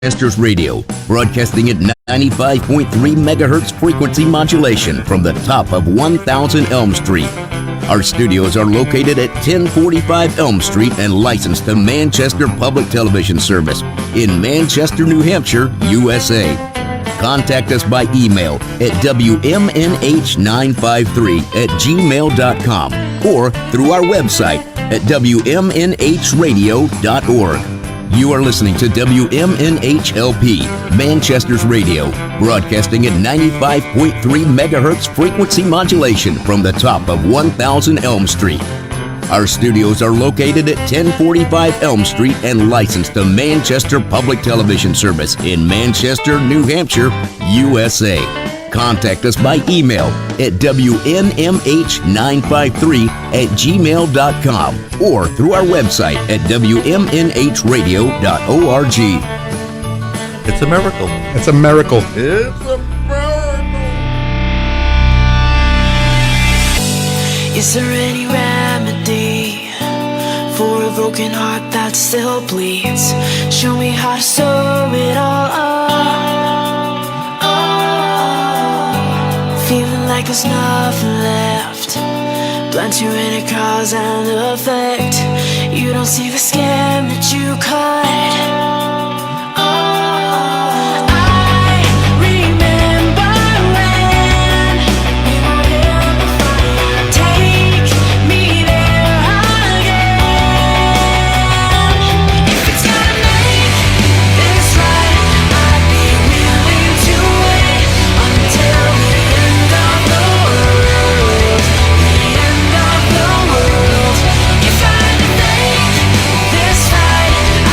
Manchester's Radio, broadcasting at 95.3 megahertz frequency modulation from the top of 1000 Elm Street. Our studios are located at 1045 Elm Street and licensed to Manchester Public Television Service in Manchester, New Hampshire, USA. Contact us by email at wmnh953@gmail.com or through our website at wmnhradio.org. You are listening to WMNHLP, Manchester's Radio, broadcasting at 95.3 megahertz frequency modulation from the top of 1000 Elm Street. Our studios are located at 1045 Elm Street and licensed to Manchester Public Television Service in Manchester, New Hampshire, USA. Contact us by email at wmnh953@gmail.com or through our website at wmnhradio.org. It's a miracle. It's a miracle. It's a miracle. Is there any remedy for a broken heart that still bleeds? Show me how to sew it all up. Feeling like there's nothing left. Blind to any cause and effect. You don't see the skin that you cut. This fight, I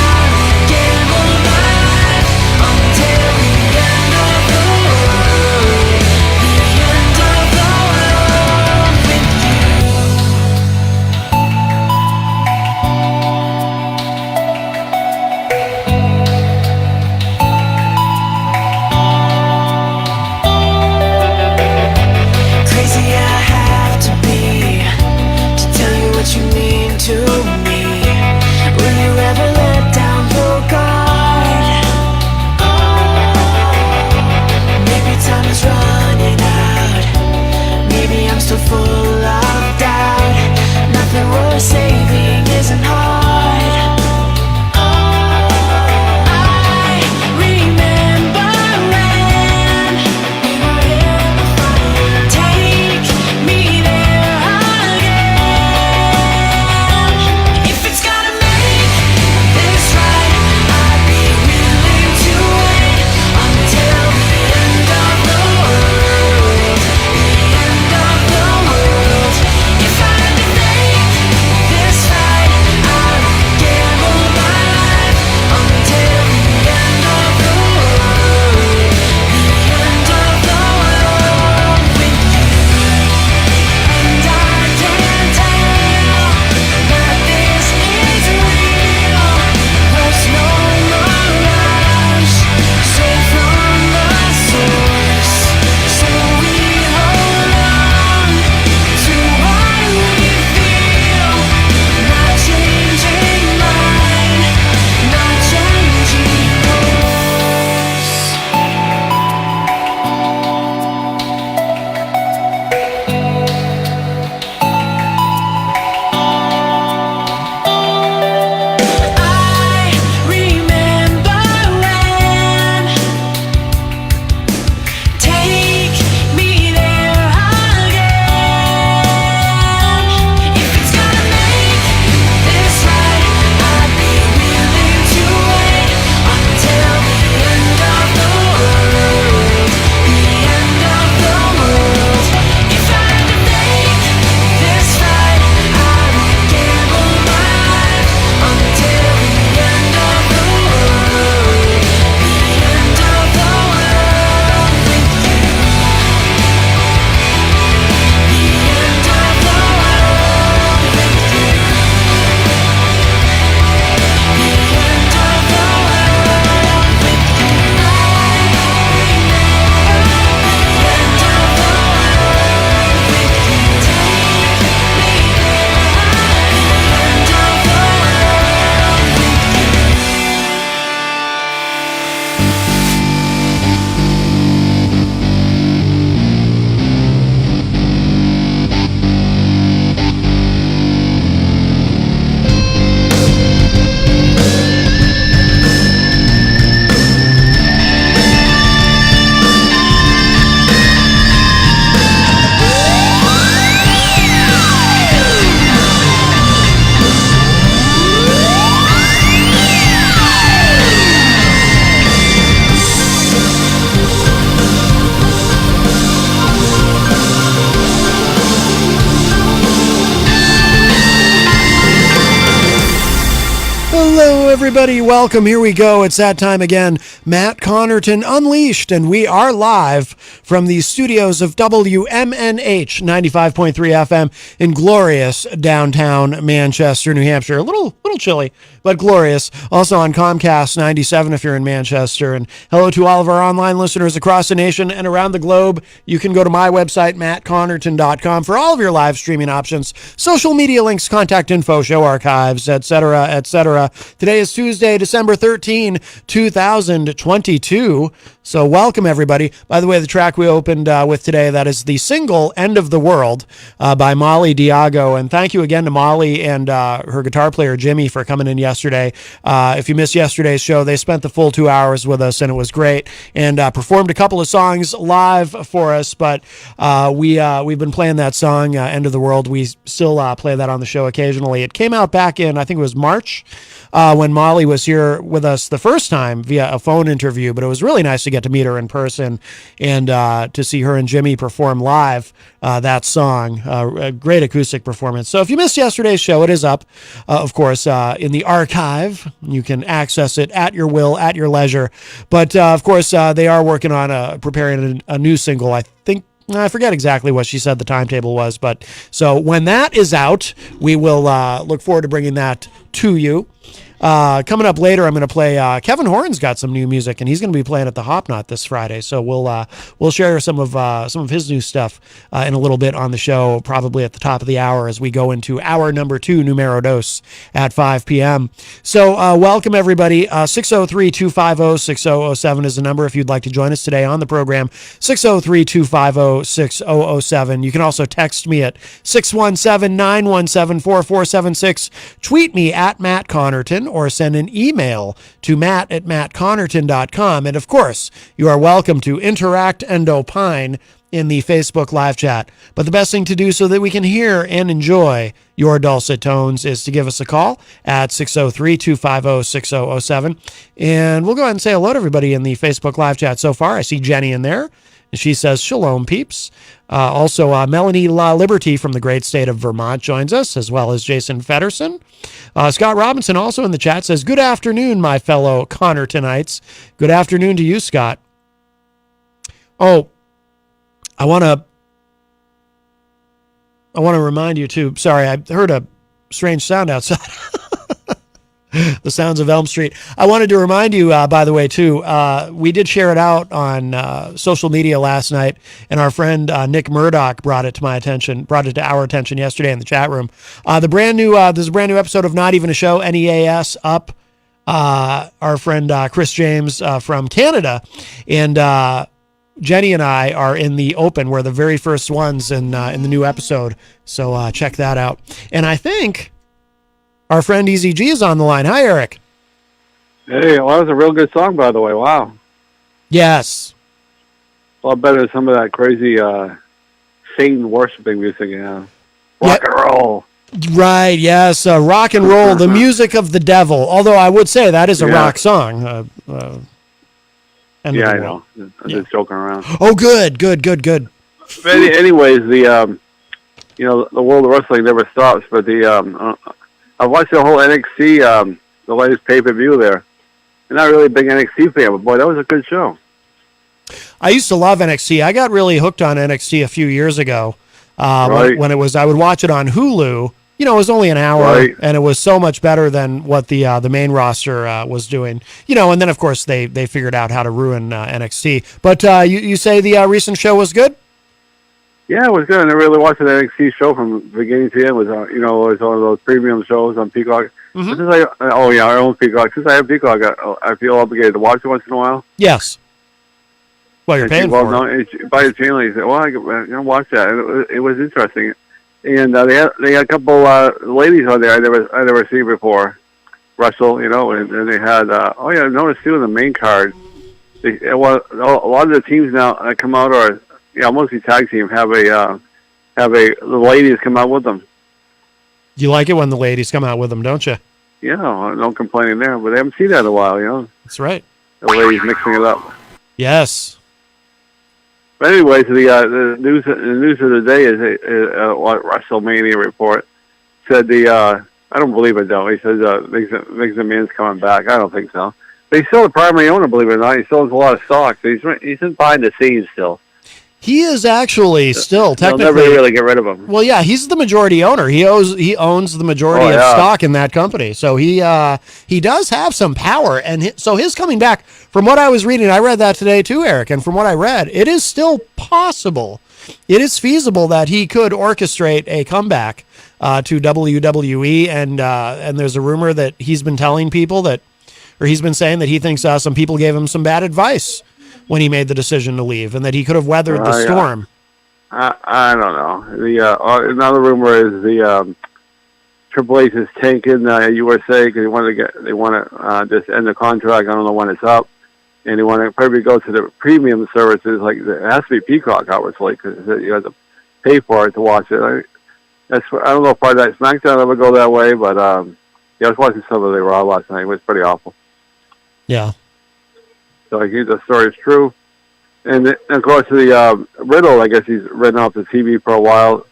everybody, welcome. Here we go. It's that time again. Matt Connarton Unleashed, and we are live from the studios of WMNH 95.3 FM in glorious downtown Manchester, New Hampshire. A little chilly, but glorious. Also on Comcast 97 if you're in Manchester. And hello to all of our online listeners across the nation and around the globe. You can go to my website, mattconnarton.com, for all of your live streaming options, social media links, contact info, show archives, etc., etc. Today is Tuesday, December 13, 2022. So welcome, everybody. By the way, the track we opened with today, that is the single End of the World by Molly Diago. And thank you again to Molly and her guitar player, Jimmy, for coming in yesterday. If you missed yesterday's show, they spent the full 2 hours with us, and it was great, and performed a couple of songs live for us. But we've been playing that song, End of the World. We still play that on the show occasionally. It came out back in, I think it was March, when Molly was here with us the first time via a phone interview, but it was really nice to get to meet her in person and to see her and Jimmy perform live that song. A great acoustic performance. So if you missed yesterday's show, it is up, of course, in the archive. You can access it at your will, at your leisure. But of course, they are working on preparing a new single. I forget exactly what she said the timetable was, but so when that is out, we will look forward to bringing that to you. Coming up later, I'm going to play. Kevin Horn's got some new music, and he's going to be playing at the Hop Knot this Friday. So we'll share some of his new stuff in a little bit on the show, probably at the top of the hour as we go into hour number 2, Numero Dos, at 5 p.m. So welcome everybody. 603-250-6007 is the number if you'd like to join us today on the program. 603-250-6007. You can also text me at 617-917-4476. Tweet me at Matt Connarton, or send an email to matt@mattconnerton.com. And of course, you are welcome to interact and opine in the Facebook live chat. But the best thing to do so that we can hear and enjoy your dulcet tones is to give us a call at 603-250-6007. And we'll go ahead and say hello to everybody in the Facebook live chat so far. I see Jenny in there. And she says, shalom, peeps. Also, Melanie La Liberty from the great state of Vermont joins us, as well as Jason Fedderson. Scott Robinson also in the chat says, good afternoon, my fellow Connartonites. Good afternoon to you, Scott. Oh, I want to remind you, too. Sorry, I heard a strange sound outside. The sounds of Elm Street. I wanted to remind you, by the way, too, we did share it out on social media last night, and our friend Nick Murdoch brought it to our attention yesterday in the chat room. There's a brand new episode of Not Even a Show, NEAS, up. Our friend Chris James from Canada, and Jenny and I are in the open. We're the very first ones in the new episode, so check that out. And I think our friend EZG is on the line. Hi, Eric. Hey, well, that was a real good song, by the way. Wow. Yes. A lot better than some of that crazy Satan worshiping music, Rock and roll. Right, yes. Rock and roll, the music of the devil. Although I would say that is a rock song. I know. I'm just joking around. Oh, good. But anyways, the world of wrestling never stops. But I watched the whole NXT, the latest pay-per-view there. I'm not really a big NXT fan, but boy, that was a good show. I used to love NXT. I got really hooked on NXT a few years ago. Right. When it was, I would watch it on Hulu. It was only an hour, right, and it was so much better than what the main roster was doing. And then of course they figured out how to ruin NXT. But you say the recent show was good? Yeah, it was good. I never really watched an NXT show from beginning to end. It was it was one of those premium shows on Peacock. Mm-hmm. Since I own Peacock. Since I have Peacock, I feel obligated to watch it once in a while. Yes. Well, you're paying for it. By the channel, you say, "Well, I'm gonna watch that." It was interesting, and they had a couple ladies on there I never seen before wrestle. And they had I noticed too in the main card. A lot of the teams now that come out are mostly tag team have the ladies come out with them. You like it when the ladies come out with them, don't you? Yeah, no complaining there, but I haven't seen that in a while. That's right. The ladies mixing it up. Yes. But anyways, the news of the day is what WrestleMania report said. I I don't believe it though. He says Vince McMahon's coming back. I don't think so. But he's still the primary owner, believe it or not. He still has a lot of stock. So he's in behind the scenes still. He is actually still They'll technically. never really get rid of him. Well, yeah, he's the majority owner. He owns the majority of stock in that company. So he does have some power, and so his coming back. From what I was reading, I read that today too, Eric. And from what I read, it is still possible. It is feasible that he could orchestrate a comeback to WWE, and there's a rumor that he's been telling people that, or he's been saying that he thinks some people gave him some bad advice when he made the decision to leave, and that he could have weathered the storm. I don't know. The another rumor is the Triple H is tanking USA because they want to just end the contract. I don't know when it's up, and they want to probably go to the premium services. Like it has to be Peacock, obviously, because you have to pay for it to watch it. I don't know if part of that SmackDown ever go that way, but I was watching some of the Raw last night. It was pretty awful. Yeah. So I think the story is true. And of course, the Riddle, I guess he's written off the TV for a while,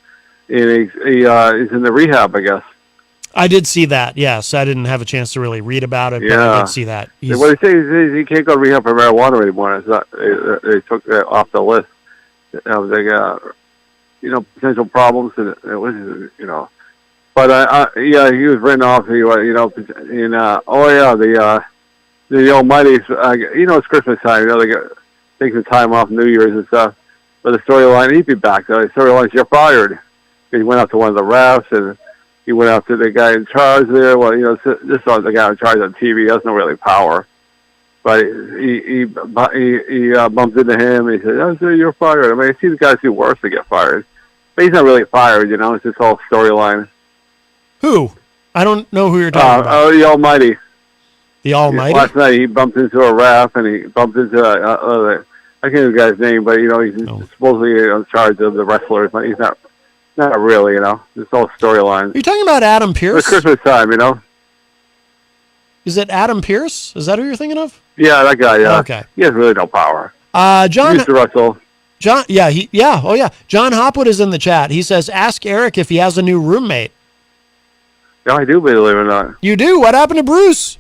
and he's in the rehab, I guess. I did see that, yes. I didn't have a chance to really read about it, but I did see that. What they say is he can't go to rehab for marijuana anymore. It's not, they took that off the list. Potential problems, and it was, But, he was written off, the Almighty, it's Christmas time, they get take some time off New Year's and stuff. But the storyline, he'd be back. The storyline is you're fired. He went out to one of the refs, and he went out to the guy in charge there. Well, this is the guy in charge on TV. He has no really power. But he bumped into him, and he said, "Oh, sir, you're fired." I mean, I see the guys do worse to get fired. But he's not really fired, it's this whole storyline. Who? I don't know who you're talking about. Oh, the Almighty. The Almighty? Last night he bumped into a ref, and he bumped into I can't remember the guy's name, but he's supposedly in charge of the wrestlers, but he's not really, This whole storyline. Are you talking about Adam Pearce? It's Christmas time, Is it Adam Pearce? Is that who you're thinking of? Yeah, that guy. Yeah. Okay. He has really no power. John. He used to wrestle. John. Yeah. Oh yeah. John Hopwood is in the chat. He says, "Ask Eric if he has a new roommate." Yeah, I do, believe it or not. You do. What happened to Bruce?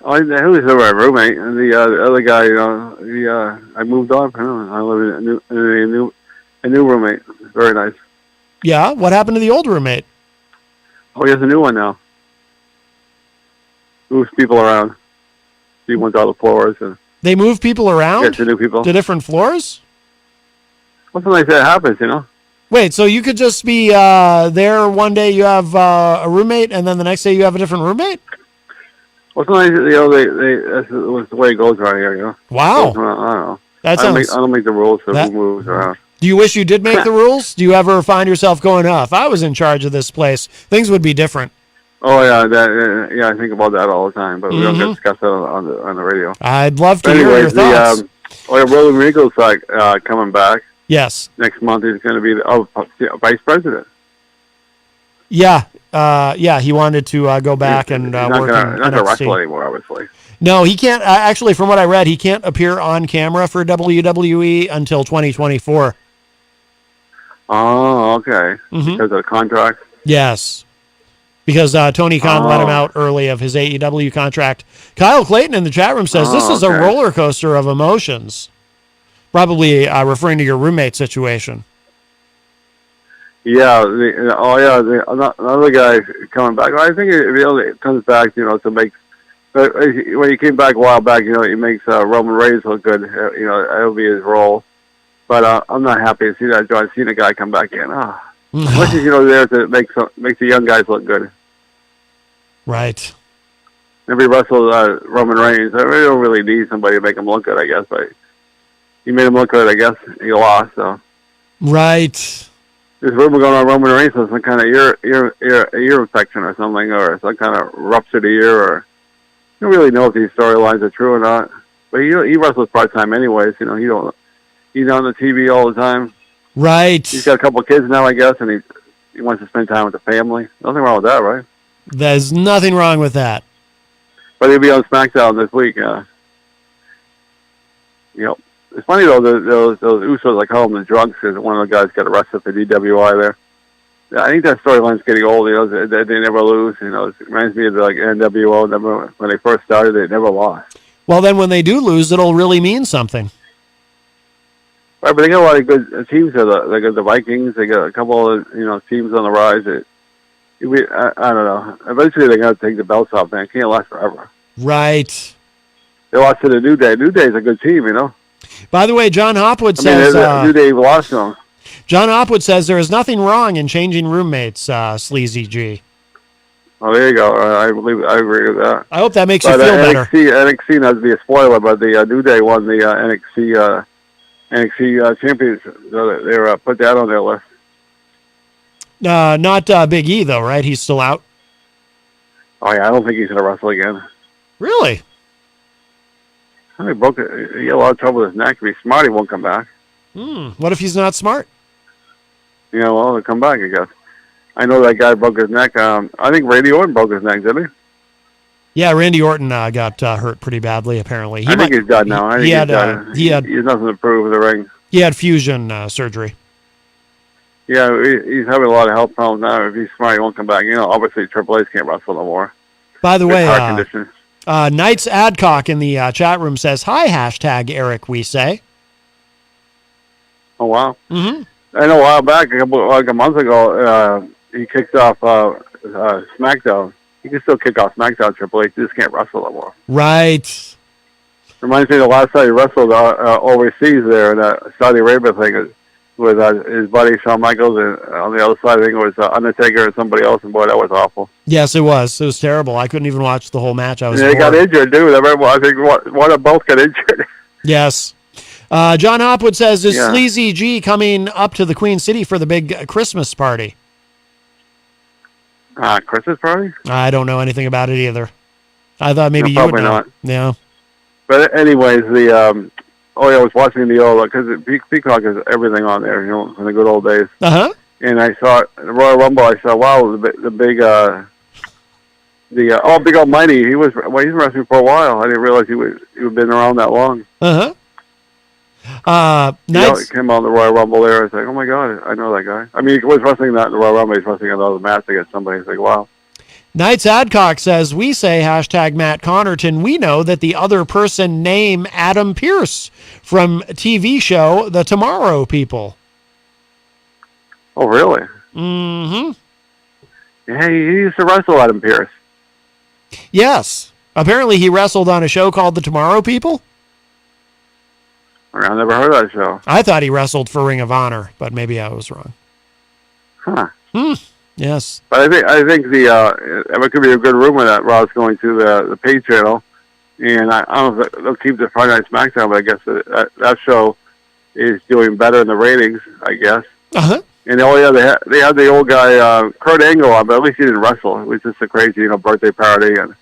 Oh, he was my roommate, and the other guy, I moved on from him. I live in a new roommate. Very nice. Yeah. What happened to the old roommate? Oh, he has a new one now. Moves people around. He went to all the floors. And they move people around? Yeah, to new people. To different floors? Well, something like that happens, Wait, so you could just be there one day you have a roommate, and then the next day you have a different roommate? Well, sometimes, that's the way it goes around here, Wow. So, I don't know. That sounds... I don't make the rules for who moves around. Do you wish you did make the rules? Do you ever find yourself going, if I was in charge of this place, things would be different? Oh, yeah, I think about that all the time, but we don't discuss that on the radio. I'd love to hear your thoughts. Roland Regal's coming back. Yes. Next month he's going to be the vice president. Yeah. He wanted to go back and work in NXT. Not to wrestle anymore, obviously. No, he can't. Actually, from what I read, he can't appear on camera for WWE until 2024. Oh, okay. Because of the contract? Yes. Because Tony Khan let him out early of his AEW contract. Kyle Clayton in the chat room says, this is a roller coaster of emotions. Probably referring to your roommate situation. Yeah. Another guy coming back. I think it comes back, to make... when he came back a while back, he makes Roman Reigns look good. That'll be his role. But I'm not happy to see that John Cena guy come back in. As much as there to make the young guys look good. Right. Maybe wrestle Roman Reigns. I don't really need somebody to make him look good, I guess. But he made him look good, I guess. He lost, so. Right. There's rumor going on Roman Reigns has some kind of ear infection or something, or some kind of ruptured ear, or you don't really know if these storylines are true or not. But he wrestles part-time anyways. He's on the TV all the time. Right. He's got a couple of kids now, I guess, and he wants to spend time with the family. Nothing wrong with that, right? There's nothing wrong with that. But he'll be on SmackDown this week. It's funny though. Those Usos call them the drunks because one of the guys got arrested for DWI there. I think that storyline's getting old. You know, they never lose. You know, it reminds me of like NWO. Never, when they first started, they never lost. Well, then when they do lose, it'll really mean something. Right, but they got a lot of good teams. They got the Vikings. They got a couple of teams on the rise. I don't know. Eventually, they're going to take the belts off. Man, it can't last forever. Right. They lost to the New Day. New Day's a good team, you know. By the way, John Hopwood says New Day lost to them. John Hopwood says there is nothing wrong in changing roommates. Sleazy G. Oh, there you go. I agree with that. I hope that makes you feel better. NXT not to be a spoiler, but the New Day won the NXT champions. So they put that on their list. Not Big E though, right? He's still out. Oh yeah, I don't think he's gonna wrestle again. Really? He had a lot of trouble with his neck. If he's smart, he won't come back. What if he's not smart? Well, he'll come back, I guess. I know that guy broke his neck. I think Randy Orton broke his neck, didn't he? Yeah, Randy Orton got hurt pretty badly, apparently. I think he's done now. He has nothing to prove in the ring. He had fusion surgery. Yeah, he's having a lot of health problems now. If he's smart, he won't come back. Obviously Triple H can't wrestle no more. By the way, heart condition. Knights Adcock in the chat room says, "Hi, hashtag Eric, we say." Oh, wow. Mm-hmm. I know a while back, a month ago, he kicked off SmackDown. He can still kick off SmackDown. Triple H just can't wrestle no more. Right. Reminds me of the last time he wrestled overseas there in that Saudi Arabia thing with his buddy Shawn Michaels, and on the other side, I think it was Undertaker and somebody else, and boy, that was awful. Yes, it was. It was terrible. I couldn't even watch the whole match. They got injured, dude. I think one of both got injured. Yes. John Hopwood says, is Sleazy G coming up to the Queen City for the big Christmas party? Christmas party? I don't know anything about it either. I thought maybe you would know. Not. Yeah. But anyways, I was watching the old, because Peacock is everything on there, from the good old days. Uh-huh. And I saw the Royal Rumble. I saw, wow, the big, Big Almighty. He's been wrestling for a while. I didn't realize he would been around that long. Uh-huh. He came on the Royal Rumble there. I was like, oh my God, I know that guy. I mean, he was wrestling that in the Royal Rumble. He's wrestling another match against somebody. It's like, wow. Knights Adcock says, we say hashtag Matt Connarton. We know that the other person name Adam Pearce from TV show The Tomorrow People. Oh, really? Mm-hmm. Yeah, he used to wrestle Adam Pearce. Yes. Apparently he wrestled on a show called The Tomorrow People. I never heard of that show. I thought he wrestled for Ring of Honor, but maybe I was wrong. Huh. Yes. But I think it could be a good rumor that Raw's going to the pay channel, and I don't know if they'll keep the Friday Night SmackDown, but I guess that show is doing better in the ratings, I guess. Uh-huh. And they had the old guy Kurt Angle on, but at least he didn't wrestle. It was just a crazy birthday party and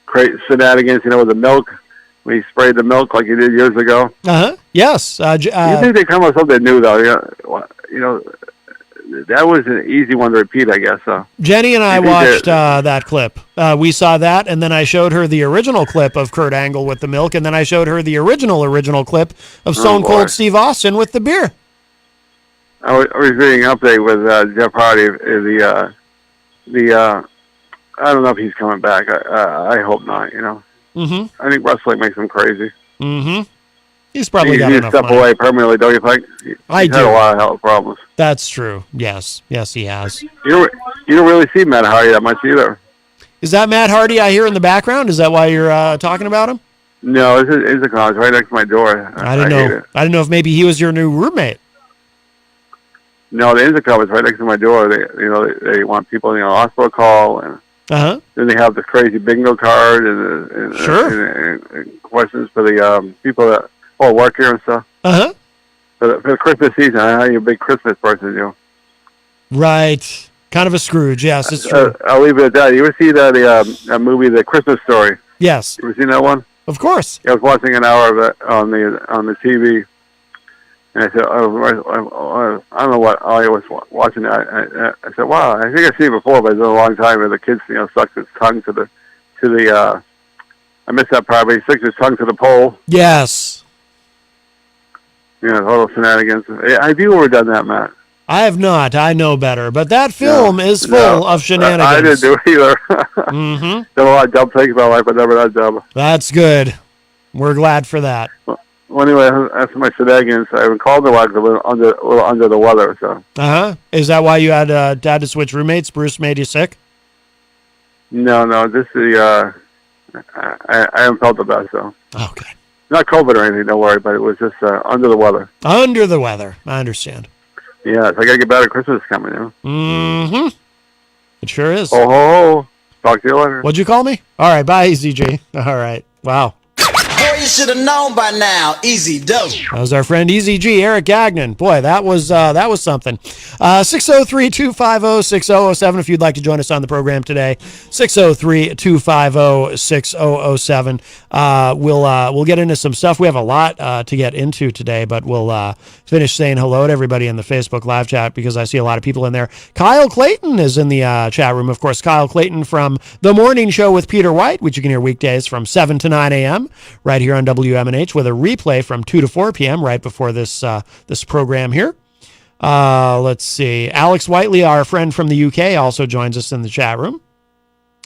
crazy shenanigans, with the milk. When he sprayed the milk like he did years ago. Uh-huh. Yes. You think they come up with something new, though? That was an easy one to repeat, I guess. So. Jenny and I watched that clip. We saw that, and then I showed her the original clip of Kurt Angle with the milk, and then I showed her the original clip of Stone Cold Steve Austin with the beer. I was reading an update with Jeff Hardy. I don't know if he's coming back. I hope not, Mm-hmm. I think wrestling makes him crazy. Mm-hmm. He's probably got enough step money. away permanently, don't you think? He's had a lot of health problems. That's true. Yes, he has. You don't really see Matt Hardy that much either. Is that Matt Hardy I hear in the background? Is that why you're talking about him? No, it's a con. It's right next to my door. I didn't know. I didn't know if maybe he was your new roommate. No, the intercom is right next to my door. They want people, hospital call, and then they have the crazy bingo card and questions for the people that work here and stuff. For the Christmas season, I know you're a big Christmas person, Right, kind of a Scrooge. Yes, it's true. I'll leave it at that. You ever see that movie, The Christmas Story? Yes. You ever seen that one? Of course. Yeah, I was watching an hour of it on the TV. And I said, I don't know what I was watching. I said, wow, I think I've seen it before, but it's been a long time. And the kid, sucks his tongue to the. I missed that part, but he sticks his tongue to the pole. Yes. Total shenanigans. Have you ever done that, Matt? I have not. I know better. But that film is full of shenanigans. I didn't do it either. Mm-hmm. Done a lot of dumb things in my life, but never that dumb. That's good. We're glad for that. Well, anyway, after my shenanigans, I haven't called in a while because I'm a little under the weather. So. Is that why you had to switch roommates? Bruce made you sick? No. This is I haven't felt the best. So. Okay. Not COVID or anything. Don't worry. But it was just under the weather. Under the weather. I understand. Yeah, so I gotta get better. Christmas is coming, Mm-hmm. It sure is. Oh, ho, ho. Talk to you later. What'd you call me? All right, bye, EZG. All right. Wow. Boy, you should have known by now. Easy dope. That was our friend EZG, Eric Gagnon. Boy, that was something. 603-250-6007 if you'd like to join us on the program today. 603-250-6007. We'll get into some stuff. We have a lot to get into today, but we'll finish saying hello to everybody in the Facebook live chat because I see a lot of people in there. Kyle Clayton is in the chat room. Of course, Kyle Clayton from The Morning Show with Peter White, which you can hear weekdays from 7 to 9 a.m. right here on WMNH with a replay from 2 to 4 p.m. right before this program here. Let's see. Alex Whiteley, our friend from the UK, also joins us in the chat room.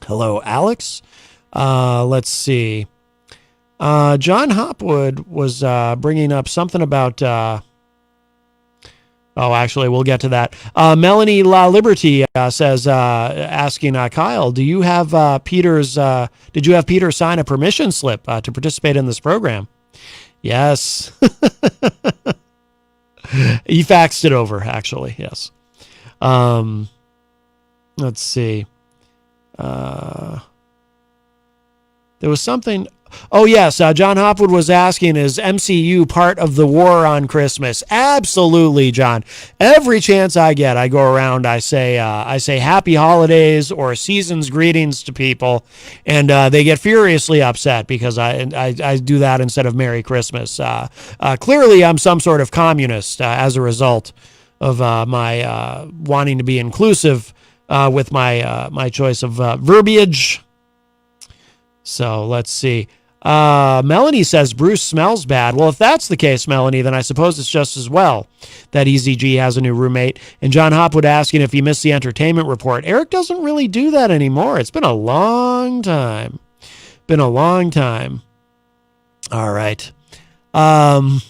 Hello, Alex. Let's see. John Hopwood was bringing up something about... actually, we'll get to that. Melanie La Liberty says, asking Kyle, did you have Peter sign a permission slip to participate in this program? Yes. He faxed it over, actually. Yes. Let's see. There was something... Oh, yes. John Hopwood was asking, is MCU part of the war on Christmas? Absolutely, John. Every chance I get, I go around, I say happy holidays or season's greetings to people, and they get furiously upset because I do that instead of Merry Christmas. Clearly, I'm some sort of communist as a result of my wanting to be inclusive with my choice of verbiage. So let's see. Melanie says Bruce smells bad. Well, if that's the case, Melanie, then I suppose it's just as well that EZG has a new roommate. And John Hopwood asking if he missed the entertainment report. Eric doesn't really do that anymore. It's been a long time. All right. John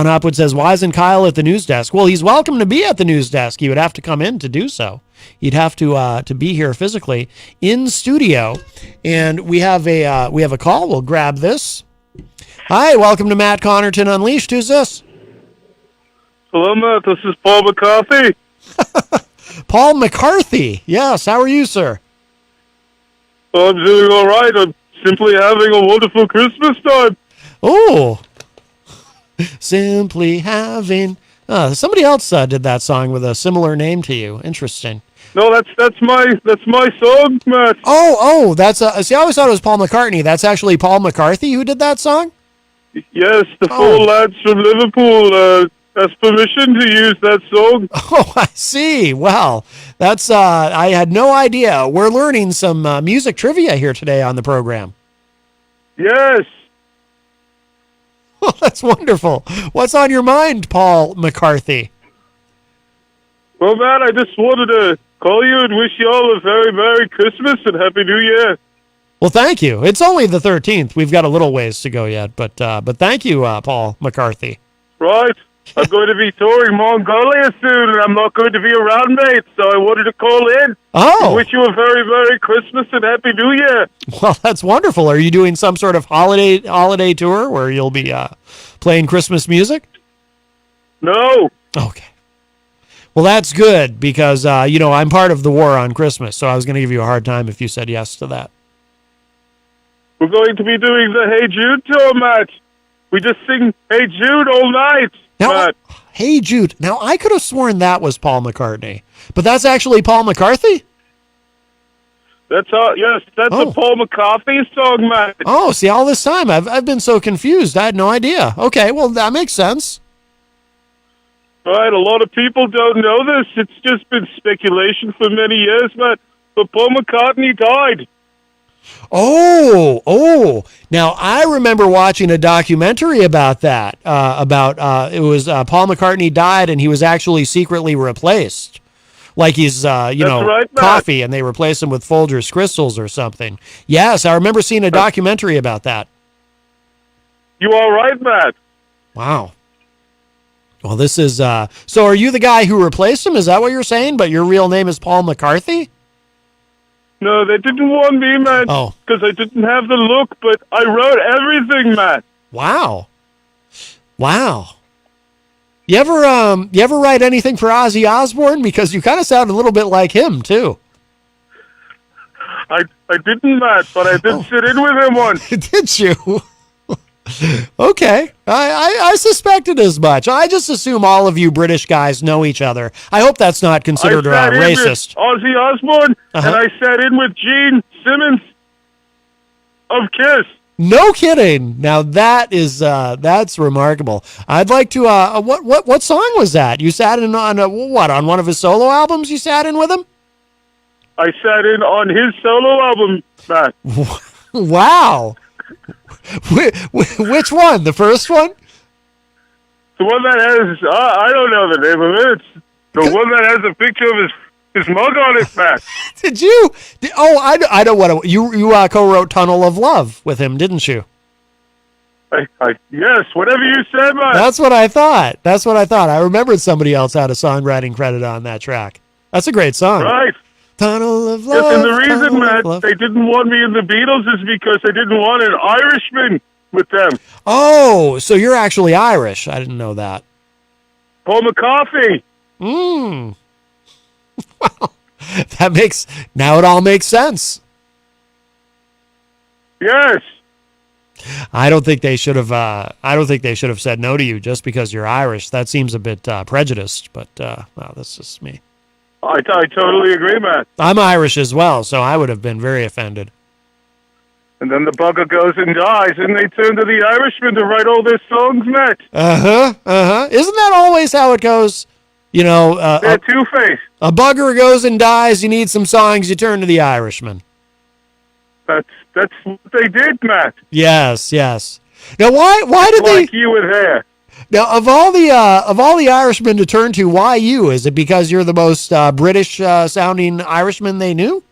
Hopwood says, why isn't Kyle at the news desk? Well, he's welcome to be at the news desk. He would have to come in to do so. He'd have to be here physically in studio. And we have a call. We'll grab this. Hi, welcome to Matt Connarton Unleashed. Who's this? Hello, Matt. This is Paul McCarthy. Paul McCarthy. Yes. How are you, sir? I'm doing all right. I'm simply having a wonderful Christmas time. Oh. Simply having... somebody else did that song with a similar name to you. Interesting. No, that's my song, Matt. Oh, that's see, I always thought it was Paul McCartney. That's actually Paul McCarthy who did that song? Yes, the four lads from Liverpool asked permission to use that song. Oh, I see. Well, that's I had no idea. We're learning some music trivia here today on the program. Yes. Oh, that's wonderful. What's on your mind, Paul McCarthy? Well, Matt, I just wanted to call you and wish you all a very Merry Christmas and Happy New Year. Well, thank you. It's only the 13th. We've got a little ways to go yet, but thank you, Paul McCarthy. Right. I'm going to be touring Mongolia soon, and I'm not going to be around, mate, so I wanted to call in. Oh. Wish you a very Merry Christmas and Happy New Year. Well, that's wonderful. Are you doing some sort of holiday tour where you'll be playing Christmas music? No. Okay. Well, that's good because, I'm part of the war on Christmas, so I was going to give you a hard time if you said yes to that. We're going to be doing the Hey Jude tour, Matt. We just sing Hey Jude all night, Matt. Hey Jude. Now, I could have sworn that was Paul McCartney, but that's actually Paul McCarthy? That's a Paul McCarthy song, Matt. Oh, see, all this time I've been so confused. I had no idea. Okay, well, that makes sense. Right, a lot of people don't know this. It's just been speculation for many years, Matt. But Paul McCartney died. Oh. Now, I remember watching a documentary about that, it was Paul McCartney died and he was actually secretly replaced. Like he's, right, Matt. coffee and they replaced him with Folgers crystals or something. Yes, I remember seeing a documentary about that. You all right, Matt? Wow. Well, this is, so are you the guy who replaced him? Is that what you're saying? But your real name is Paul McCarthy? No, they didn't want me, Matt. Oh. Because I didn't have the look, but I wrote everything, Matt. Wow. You ever write anything for Ozzy Osbourne? Because you kind of sound a little bit like him, too. I didn't, Matt, but I did sit in with him once. Did you? Okay. I suspected as much. I just assume all of you British guys know each other. I hope that's not considered I sat in racist. with Ozzy Osbourne, and I sat in with Gene Simmons of Kiss. No kidding. Now that is that's remarkable. I'd like to what song was that? You sat in on on one of his solo albums you sat in with him? I sat in on his solo album, Matt. Wow. Which one? The first one? The one that has I don't know the name of it. It's the one that has a picture of his mug on it, Matt. Did you? I don't want to. You co-wrote "Tunnel of Love" with him, didn't you? Yes, whatever you said, Matt. That's what I thought. I remembered somebody else had a songwriting credit on that track. That's a great song. Right. Tunnel of Love. Yes, and the reason, Matt, they didn't want me in the Beatles is because they didn't want an Irishman with them. Oh, so you're actually Irish. I didn't know that. Paul McCarthy. Well, now it all makes sense. Yes. I don't think they should have. I don't think they should have said no to you just because you're Irish. That seems a bit prejudiced. But well, that's just me. I totally agree, Matt. I'm Irish as well, so I would have been very offended. And then the bugger goes and dies, and they turn to the Irishman to write all their songs, Matt. Isn't that always how it goes? You know, they're two-faced. A bugger goes and dies. You need some songs. You turn to the Irishman. That's what they did, Matt. Yes. Now, why did like you with hair? Now, of all the Irishmen to turn to, why you? Is it because you're the most British sounding Irishman they knew?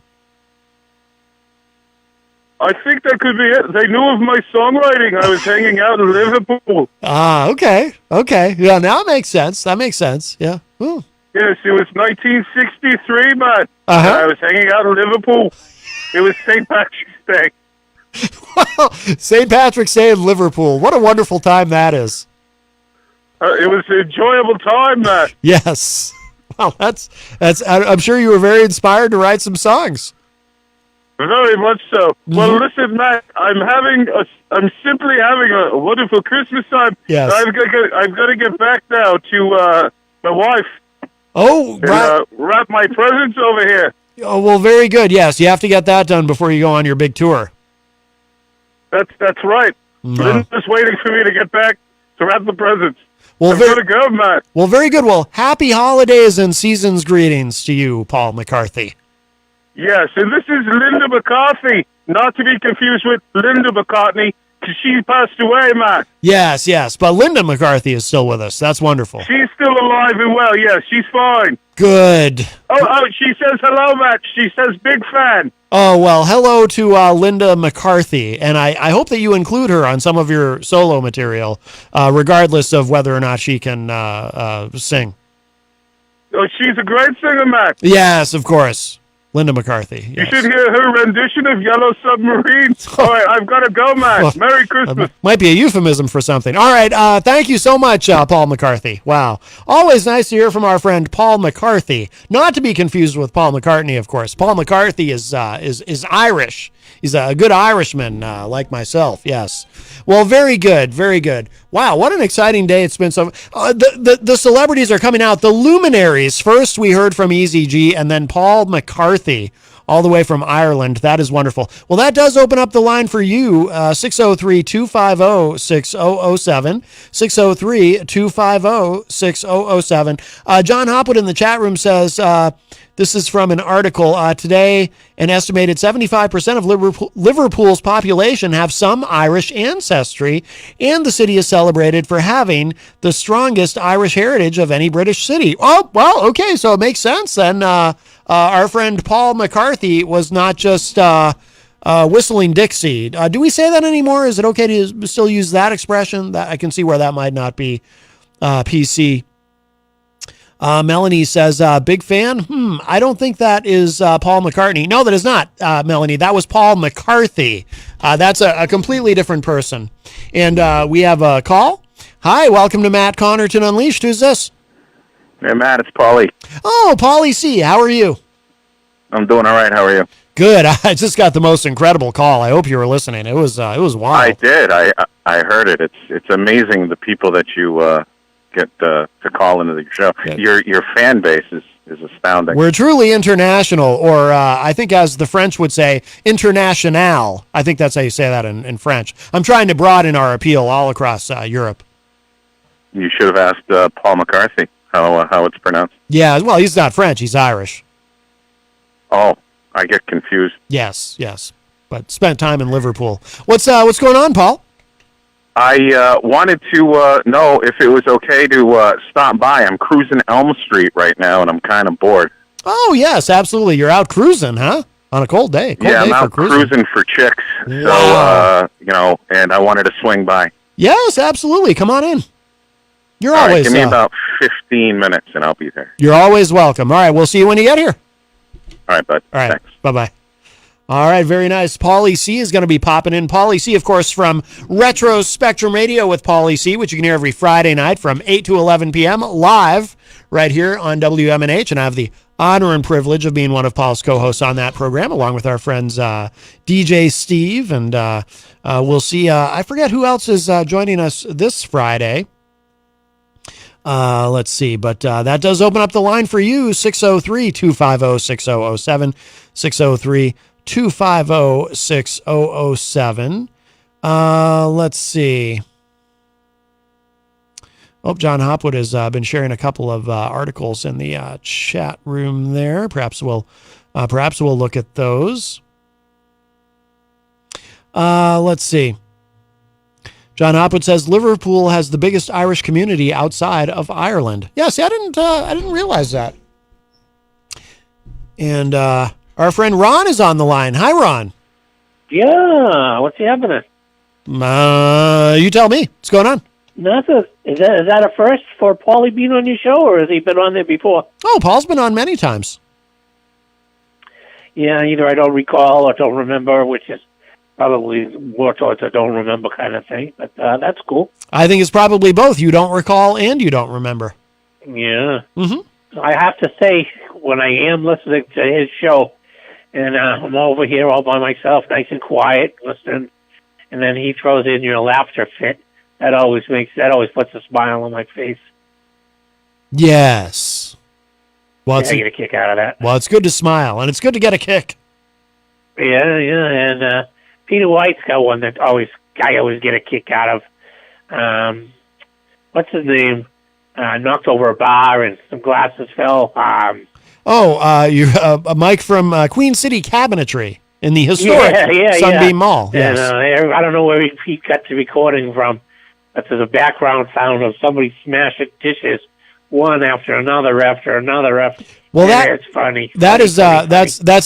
I think that could be it. They knew of my songwriting. I was hanging out in Liverpool. Okay. Yeah, now it makes sense. That makes sense. Yeah. Ooh. Yes, it was 1963, Matt. Uh-huh. I was hanging out in Liverpool. It was St. Patrick's Day. Well, St. Patrick's Day in Liverpool. What a wonderful time that is. It was an enjoyable time, Matt. Yes. Well, that's. I'm sure you were very inspired to write some songs. Very much so. Well, listen, Matt, I'm simply having a wonderful Christmas time. Yes. I've got to get back now to my wife. Oh, right. And, wrap my presents over here. Oh, well, very good. Yes, you have to get that done before you go on your big tour. That's right. Lynn's just waiting for me to get back to wrap the presents. Well, I'm going to go, Matt. Well, very good. Well, happy holidays and season's greetings to you, Paul McCarthy. Yes, and this is Linda McCarthy, not to be confused with Linda McCartney, because she passed away, Matt. Yes, but Linda McCarthy is still with us. That's wonderful. She's still alive and well, yes, she's fine. Good. Oh, she says hello, Matt. She says big fan. Oh, well, hello to Linda McCarthy, and I hope that you include her on some of your solo material, regardless of whether or not she can sing. Oh, she's a great singer, Matt. Yes, of course. Linda McCarthy. Yes. You should hear her rendition of Yellow Submarine. All right, I've got to go, Matt. Well, Merry Christmas. Might be a euphemism for something. All right, thank you so much, Paul McCarthy. Wow. Always nice to hear from our friend Paul McCarthy. Not to be confused with Paul McCartney, of course. Paul McCarthy is Irish. He's a good Irishman, like myself, yes. Well, very good, very good. Wow, what an exciting day it's been. So the celebrities are coming out. The luminaries. First, we heard from Easy G, and then Paul McCarthy all the way from Ireland. That is wonderful. Well, that does open up the line for you, 603-250-6007, 603-250-6007. John Hopwood in the chat room says, this is from an article. Today, an estimated 75% of Liverpool's population have some Irish ancestry, and the city is celebrated for having the strongest Irish heritage of any British city. Oh, well, okay, so it makes sense. Then our friend Paul McCarthy was not just whistling Dixie. Do we say that anymore? Is it okay to still use that expression? That I can see where that might not be PC. Melanie says, big fan. I don't think that is Paul McCartney. No, that is not, Melanie. That was Paul McCarthy. That's a completely different person. And we have a call. Hi, welcome to Matt Connarton Unleashed. Who's this? Hey, Matt, it's Paulie. Oh, Paulie C. How are you? I'm doing all right. How are you? Good. I just got the most incredible call. I hope you were listening. It was wild. I did. I heard it. It's amazing the people that you get to call into the show. Yeah. Your fan base is astounding. We're truly international, or I think as the French would say, international. I think that's how you say that in French. I'm trying to broaden our appeal all across Europe. You should have asked Paul McCarthy how it's pronounced. Yeah, well, he's not French. He's Irish. Oh, I get confused. Yes, but spent time in Liverpool. What's going on, Paul? I wanted to know if it was okay to stop by. I'm cruising Elm Street right now, and I'm kind of bored. Oh, yes, absolutely. You're out cruising, huh? On a cold day. I'm out cruising for chicks. Wow. So, and I wanted to swing by. Yes, absolutely. Come on in. You're All always... right, give me about 15 minutes, and I'll be there. You're always welcome. All right, we'll see you when you get here. All right, bud. All right, thanks. Bye-bye. All right, very nice. Paulie C is going to be popping in. Paulie C, of course, from Retro Spectrum Radio with Paulie C, which you can hear every Friday night from 8 to 11 p.m. live right here on WMNH. And I have the honor and privilege of being one of Paul's co-hosts on that program, along with our friends DJ Steve. And we'll see. I forget who else is joining us this Friday. Let's see. But that does open up the line for you, 603-250-6007, 603-250-6007. Let's see. Oh, John Hopwood has been sharing a couple of articles in the chat room there. Perhaps we'll look at those. Let's see. John Hopwood says Liverpool has the biggest Irish community outside of Ireland. Yeah, see, I didn't realize that. And our friend Ron is on the line. Hi, Ron. Yeah, what's happening? You tell me. What's going on? Nothing. Is that a first for Paulie being on your show, or has he been on there before? Oh, Paul's been on many times. Yeah, either I don't recall or don't remember, which is probably more towards I don't remember kind of thing. But that's cool. I think it's probably both. You don't recall and you don't remember. Yeah. Mm-hmm. I have to say, when I am listening to his show, and I'm over here all by myself, nice and quiet, listening, and then he throws in your laughter fit, that always puts a smile on my face. Yes. Well, I get a kick out of that. Well, it's good to smile, and it's good to get a kick. Yeah, and Peter White's got one that I always get a kick out of. What's his name? Knocked over a bar and some glasses fell. Mike from Queen City Cabinetry in the historic Sunbeam Mall. Yes. And I don't know where he got the recording from, but there's a background sound of somebody smashing dishes one after another. Well, it's funny. That's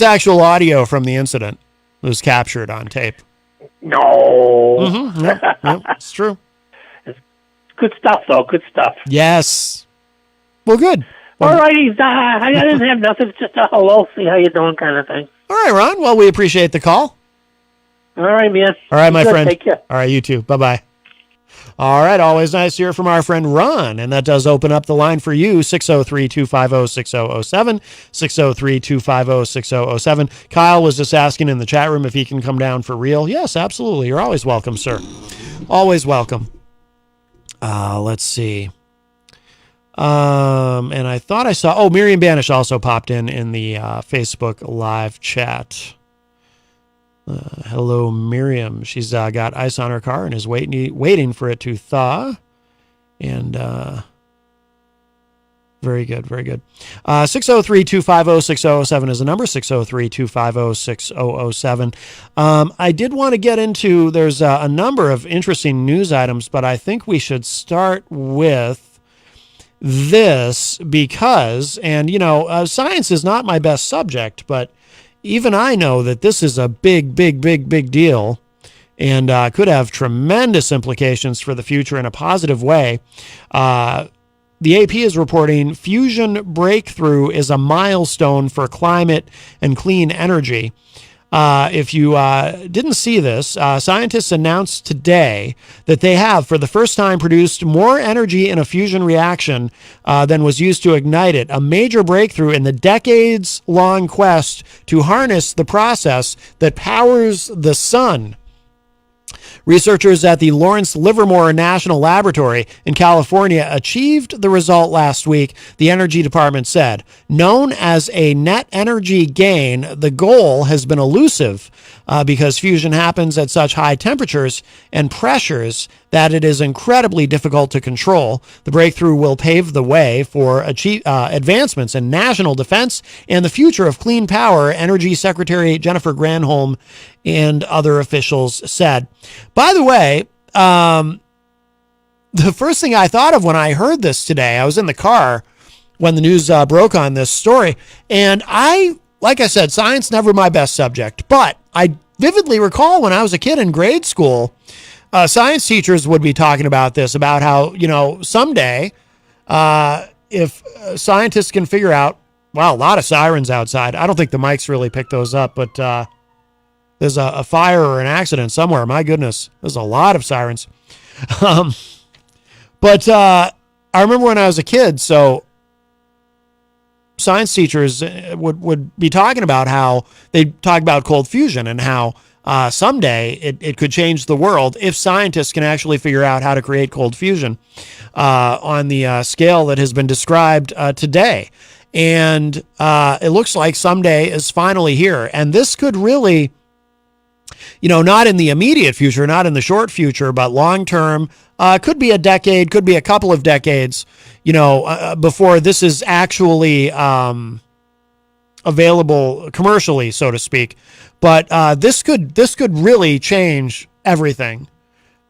actual audio from the incident. It was captured on tape. No. Mm-hmm. Yep, it's true. It's good stuff, though. Good stuff. Yes. Well, good. All righty. I didn't have nothing. Just a hello, see how you doing kind of thing. All right, Ron. Well, we appreciate the call. All right, man. All right, my friend. Take care. All right, you too. Bye-bye. All right, always nice to hear from our friend Ron, and that does open up the line for you, 603-250-6007, 603-250-6007. Kyle was just asking in the chat room if he can come down for real. Yes, absolutely. You're always welcome, sir. Always welcome. Let's see. And I thought I saw, Miriam Banish also popped in the Facebook live chat. Hello, Miriam. She's got ice on her car and is waiting for it to thaw. And very good, very good. 603-250-6007 is the number, 603-250-6007. I did want to get into, there's a number of interesting news items, but I think we should start with this because, and science is not my best subject, but even I know that this is a big deal and could have tremendous implications for the future in a positive way. The AP is reporting fusion breakthrough is a milestone for climate and clean energy. If you didn't see this, scientists announced today that they have, for the first time, produced more energy in a fusion reaction than was used to ignite it, a major breakthrough in the decades-long quest to harness the process that powers the sun. Researchers at the Lawrence Livermore National Laboratory in California achieved the result last week, the Energy Department said. Known as a net energy gain, the goal has been elusive because fusion happens at such high temperatures and pressures that it is incredibly difficult to control. The breakthrough will pave the way for advancements in national defense and the future of clean power, Energy Secretary Jennifer Granholm and other officials said. By the way, the first thing I thought of when I heard this today, I was in the car when the news broke on this story, and like I said, science never my best subject, but I vividly recall when I was a kid in grade school, science teachers would be talking about this, about how, someday, if scientists can figure out, wow, a lot of sirens outside. I don't think the mics really pick those up, but there's a fire or an accident somewhere. My goodness, there's a lot of sirens. But I remember when I was a kid, so science teachers would be talking about how they'd talk about cold fusion and how someday it could change the world if scientists can actually figure out how to create cold fusion on the scale that has been described today. And it looks like someday is finally here. And this could really, not in the immediate future, not in the short future, but long term, could be a decade, could be a couple of decades, before this is actually available commercially, so to speak. But this could really change everything.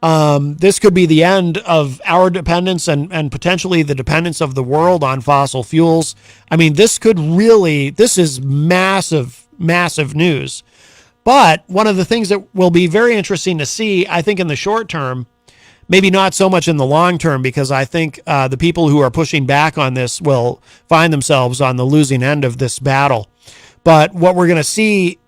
This could be the end of our dependence and potentially the dependence of the world on fossil fuels. I mean, this is massive, massive news. But one of the things that will be very interesting to see, I think, in the short term, maybe not so much in the long term, because I think the people who are pushing back on this will find themselves on the losing end of this battle. But what we're going to see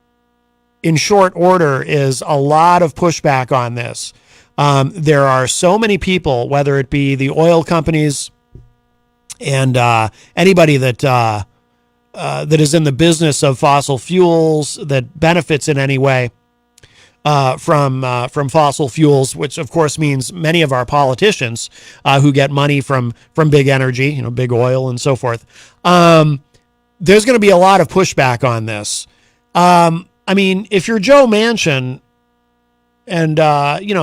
in short order is a lot of pushback on this. There are so many people, whether it be the oil companies and anybody that is in the business of fossil fuels, that benefits in any way from fossil fuels, which of course means many of our politicians who get money from big energy, big oil and so forth. There's going to be a lot of pushback on this. I mean, if you're Joe Manchin, and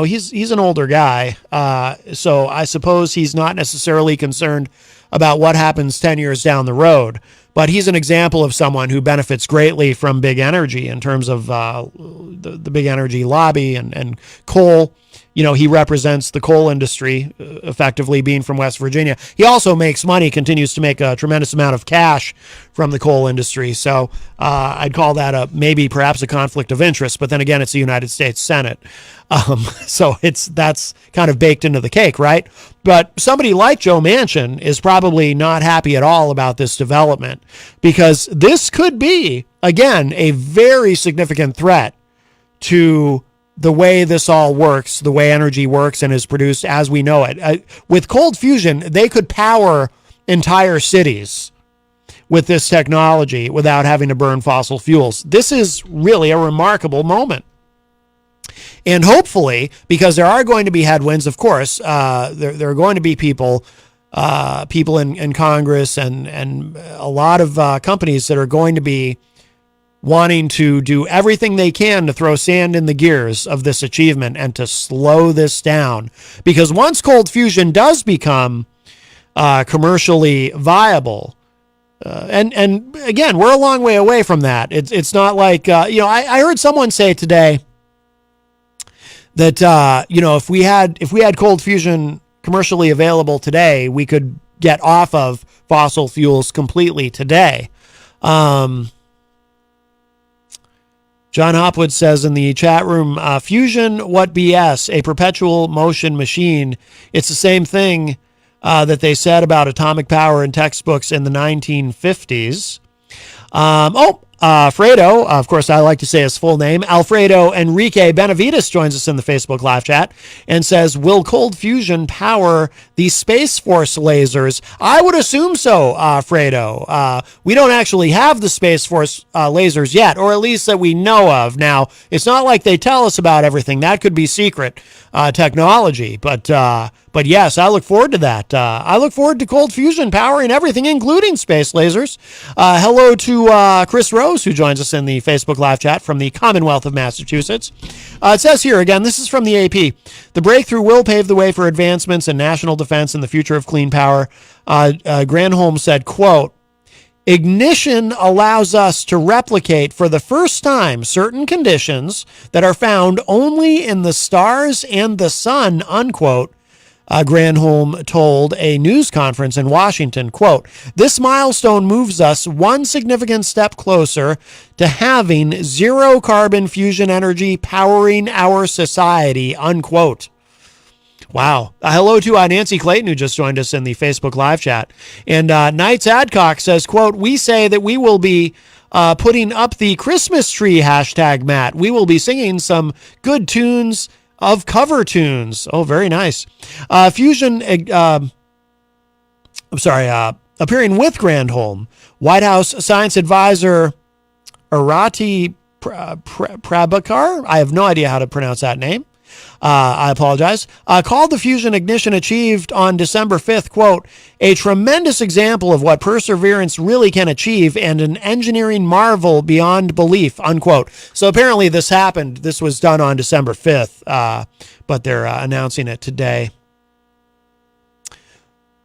he's an older guy, so I suppose he's not necessarily concerned about what happens 10 years down the road. But he's an example of someone who benefits greatly from big energy in terms of the big energy lobby and coal. He represents the coal industry, effectively being from West Virginia. He also makes money, continues to make a tremendous amount of cash from the coal industry. So I'd call that perhaps a conflict of interest. But then again, it's the United States Senate. So that's kind of baked into the cake, right? But somebody like Joe Manchin is probably not happy at all about this development, because this could be, again, a very significant threat to the way this all works, the way energy works and is produced as we know it. With cold fusion, they could power entire cities with this technology without having to burn fossil fuels. This is really a remarkable moment. And hopefully, because there are going to be headwinds, of course, there are going to be people people in Congress and a lot of companies that are going to be wanting to do everything they can to throw sand in the gears of this achievement and to slow this down. Because once cold fusion does become commercially viable, and again, we're a long way away from that. It's not like, I heard someone say today that, if we had cold fusion commercially available today, we could get off of fossil fuels completely today. John Hopwood says in the chat room, fusion, what BS, a perpetual motion machine. It's the same thing that they said about atomic power in textbooks in the 1950s. Fredo, of course, I like to say his full name, Alfredo Enrique Benavides, joins us in the Facebook live chat and says, will cold fusion power the Space Force lasers? I would assume so, Fredo. We don't actually have the Space Force lasers yet, or at least that we know of. Now, it's not like they tell us about everything. That could be secret technology, but yes, I look forward to that. I look forward to cold fusion powering everything, including space lasers. Hello to Chris Rose, who joins us in the Facebook live chat from the Commonwealth of Massachusetts. It says here, again, this is from the AP, the breakthrough will pave the way for advancements in national defense and the future of clean power. Granholm said, quote, ignition allows us to replicate for the first time certain conditions that are found only in the stars and the sun, unquote. Granholm told a news conference in Washington, quote, this milestone moves us one significant step closer to having zero carbon fusion energy powering our society, unquote. Wow. Hello to Nancy Clayton, who just joined us in the Facebook live chat. And Knights Adcock says, quote, we say that we will be putting up the Christmas tree hashtag, Matt. We will be singing some good tunes of cover tunes. Oh, very nice. Fusion, appearing with Granholm, White House Science Advisor Arati Prabhakar, I have no idea how to pronounce that name. I apologize. Called the fusion ignition achieved on December 5th, quote, a tremendous example of what perseverance really can achieve and an engineering marvel beyond belief, unquote. So apparently this happened. This was done on December 5th, but they're announcing it today.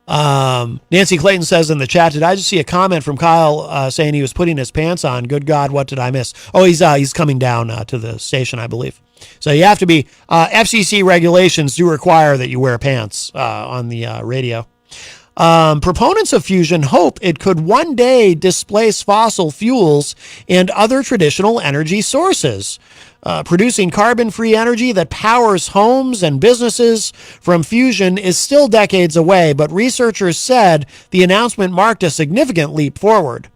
Nancy Clayton says in the chat, did I just see a comment from Kyle saying he was putting his pants on? Good God, what did I miss? Oh, he's coming down to the station, I believe. So you have to be, FCC regulations do require that you wear pants on the radio. Proponents of fusion hope it could one day displace fossil fuels and other traditional energy sources. Producing carbon-free energy that powers homes and businesses from fusion is still decades away, but researchers said the announcement marked a significant leap forward.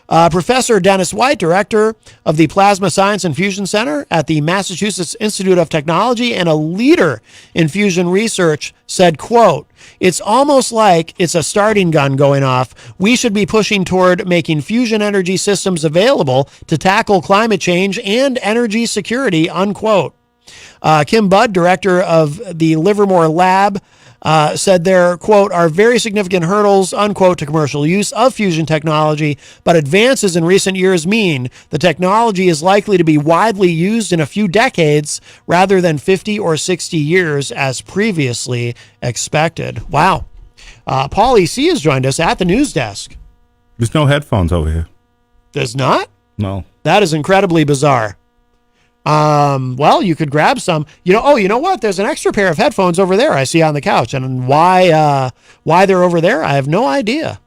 Professor Dennis White, director of the Plasma Science and Fusion Center at the Massachusetts Institute of Technology and a leader in fusion research, said, quote, it's almost like it's a starting gun going off. We should be pushing toward making fusion energy systems available to tackle climate change and energy security, unquote. Kim Budd, director of the Livermore Lab, said there, quote, are very significant hurdles, unquote, to commercial use of fusion technology, but advances in recent years mean the technology is likely to be widely used in a few decades rather than 50 or 60 years as previously expected. Wow. Paulie C. has joined us at the news desk. There's no headphones over here. There's not? No. That is incredibly bizarre. Well, you could grab some, you know what? There's an extra pair of headphones over there I see on the couch, and why they're over there, I have no idea.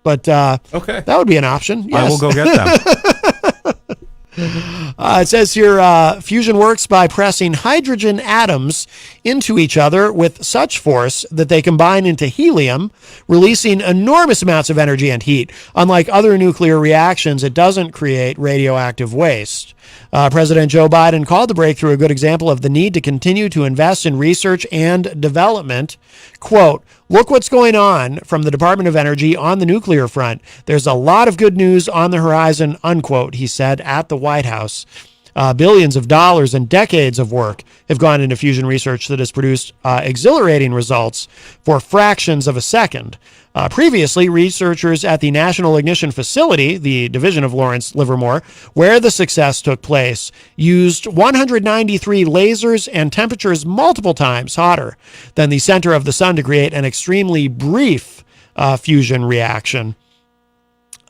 But, okay, that would be an option. Yes. I will go get them. It says here, fusion works by pressing hydrogen atoms into each other with such force that they combine into helium, releasing enormous amounts of energy and heat. Unlike other nuclear reactions, it doesn't create radioactive waste. President Joe Biden called the breakthrough a good example of the need to continue to invest in research and development. Quote, look what's going on from the Department of Energy on the nuclear front. There's a lot of good news on the horizon, unquote, he said at the White House. Billions of dollars and decades of work have gone into fusion research that has produced exhilarating results for fractions of a second. Previously, researchers at the National Ignition Facility, the division of Lawrence Livermore, where the success took place, used 193 lasers and temperatures multiple times hotter than the center of the sun to create an extremely brief fusion reaction.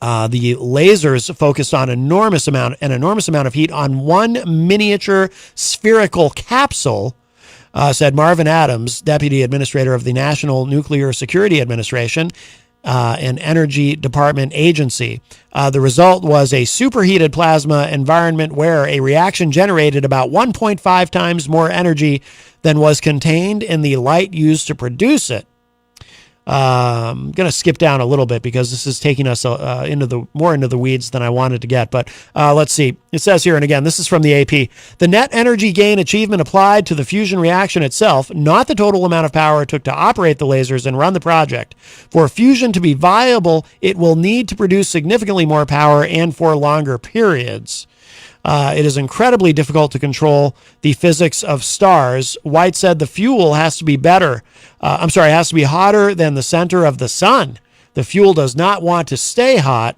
The lasers focused on an enormous amount of heat on one miniature spherical capsule, said Marvin Adams, Deputy Administrator of the National Nuclear Security Administration, an Energy Department agency. The result was a superheated plasma environment where a reaction generated about 1.5 times more energy than was contained in the light used to produce it. I'm going to skip down a little bit because this is taking us into the weeds than I wanted to get. But let's see. It says here, and again, this is from the AP. The net energy gain achievement applied to the fusion reaction itself, not the total amount of power it took to operate the lasers and run the project. For fusion to be viable, it will need to produce significantly more power and for longer periods. It is incredibly difficult to control the physics of stars. White said the fuel has to be has to be hotter than the center of the sun. The fuel does not want to stay hot.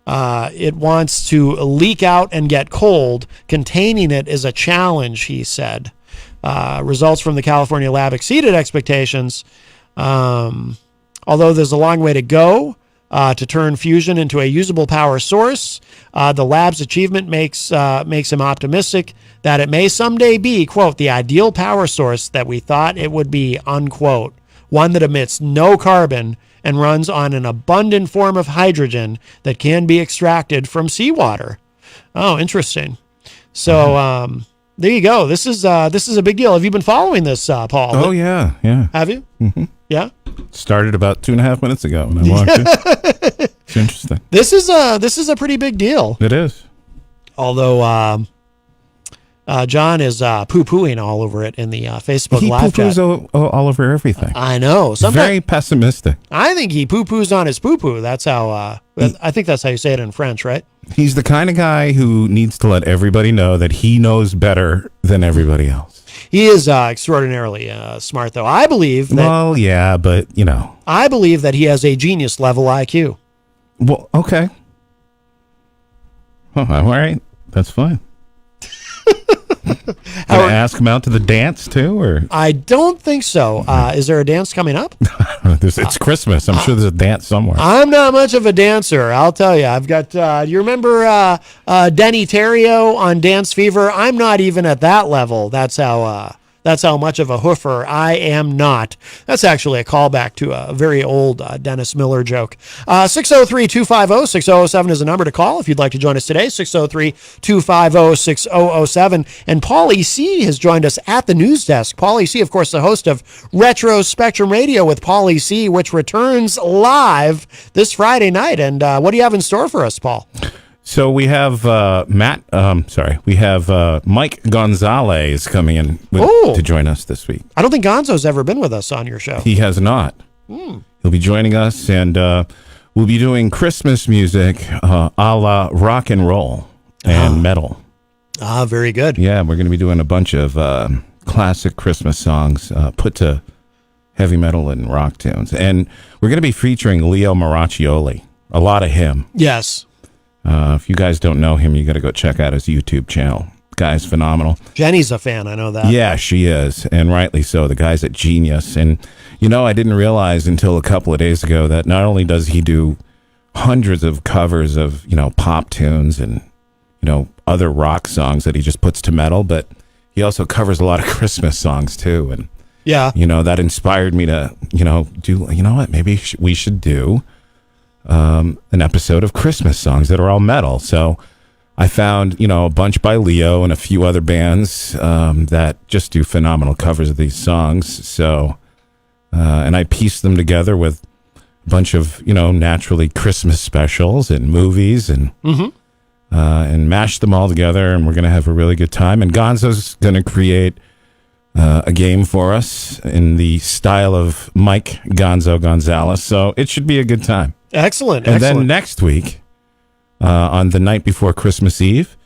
It wants to leak out and get cold. Containing it is a challenge, he said. Results from the California lab exceeded expectations. Although there's a long way to go to turn fusion into a usable power source, the lab's achievement makes him optimistic that it may someday be, quote, the ideal power source that we thought it would be, unquote, one that emits no carbon and runs on an abundant form of hydrogen that can be extracted from seawater. Oh, interesting. So there you go. This is a big deal. Have you been following this, Paul? Oh, yeah. Have you? Mm-hmm. Yeah. Started about 2.5 minutes ago when I walked in. It's interesting. This is a pretty big deal. It is. Although John is poo-pooing all over it in the Facebook live chat. He poo-poos all over everything. I know. Very pessimistic. I think he poo-poos on his poo-poo. That's how. I think that's how you say it in French, right? He's the kind of guy who needs to let everybody know that he knows better than everybody else. He is extraordinarily smart, though. I believe that. Well, yeah, but I believe that he has a genius level IQ. Well, okay. Oh, all right. That's fine. Can I ask him out to the dance too, or? I don't think so. Is there a dance coming up? It's Christmas. I'm sure there's a dance somewhere. I'm not much of a dancer, I'll tell you. I've got. You remember Denny Terrio on Dance Fever? I'm not even at that level. That's how much of a hoofer I am not. That's actually a callback to a very old Dennis Miller joke. 603-250-6007 is the number to call if you'd like to join us today. 603-250-6007. And Paulie C. has joined us at the news desk. Paulie C., of course, the host of Retro Spectrum Radio with Paulie C., which returns live this Friday night. And what do you have in store for us, Paul? So we have Mike Gonzalez coming in to join us this week. I don't think Gonzo's ever been with us on your show. He has not. He'll be joining us, and we'll be doing Christmas music a la rock and roll and metal. Very good. Yeah, we're going to be doing a bunch of classic Christmas songs put to heavy metal and rock tunes. And we're going to be featuring Leo Maraccioli, a lot of him. Yes. If you guys don't know him, you got to go check out his YouTube channel. Guy's phenomenal. Jenny's a fan, I know that. Yeah, she is, and rightly so. The guy's a genius. And, I didn't realize until a couple of days ago that not only does he do hundreds of covers of, pop tunes and, other rock songs that he just puts to metal, but he also covers a lot of Christmas songs, too. And, yeah, that inspired me to, do, what, maybe we should do an episode of Christmas songs that are all metal. So I found, a bunch by Leo and a few other bands that just do phenomenal covers of these songs. So, and I pieced them together with a bunch of, naturally Christmas specials and movies and mashed them all together. And we're going to have a really good time. And Gonzo's going to create a game for us in the style of Mike Gonzo Gonzalez. So it should be a good time. Excellent. And then next week, on the night before Christmas Eve,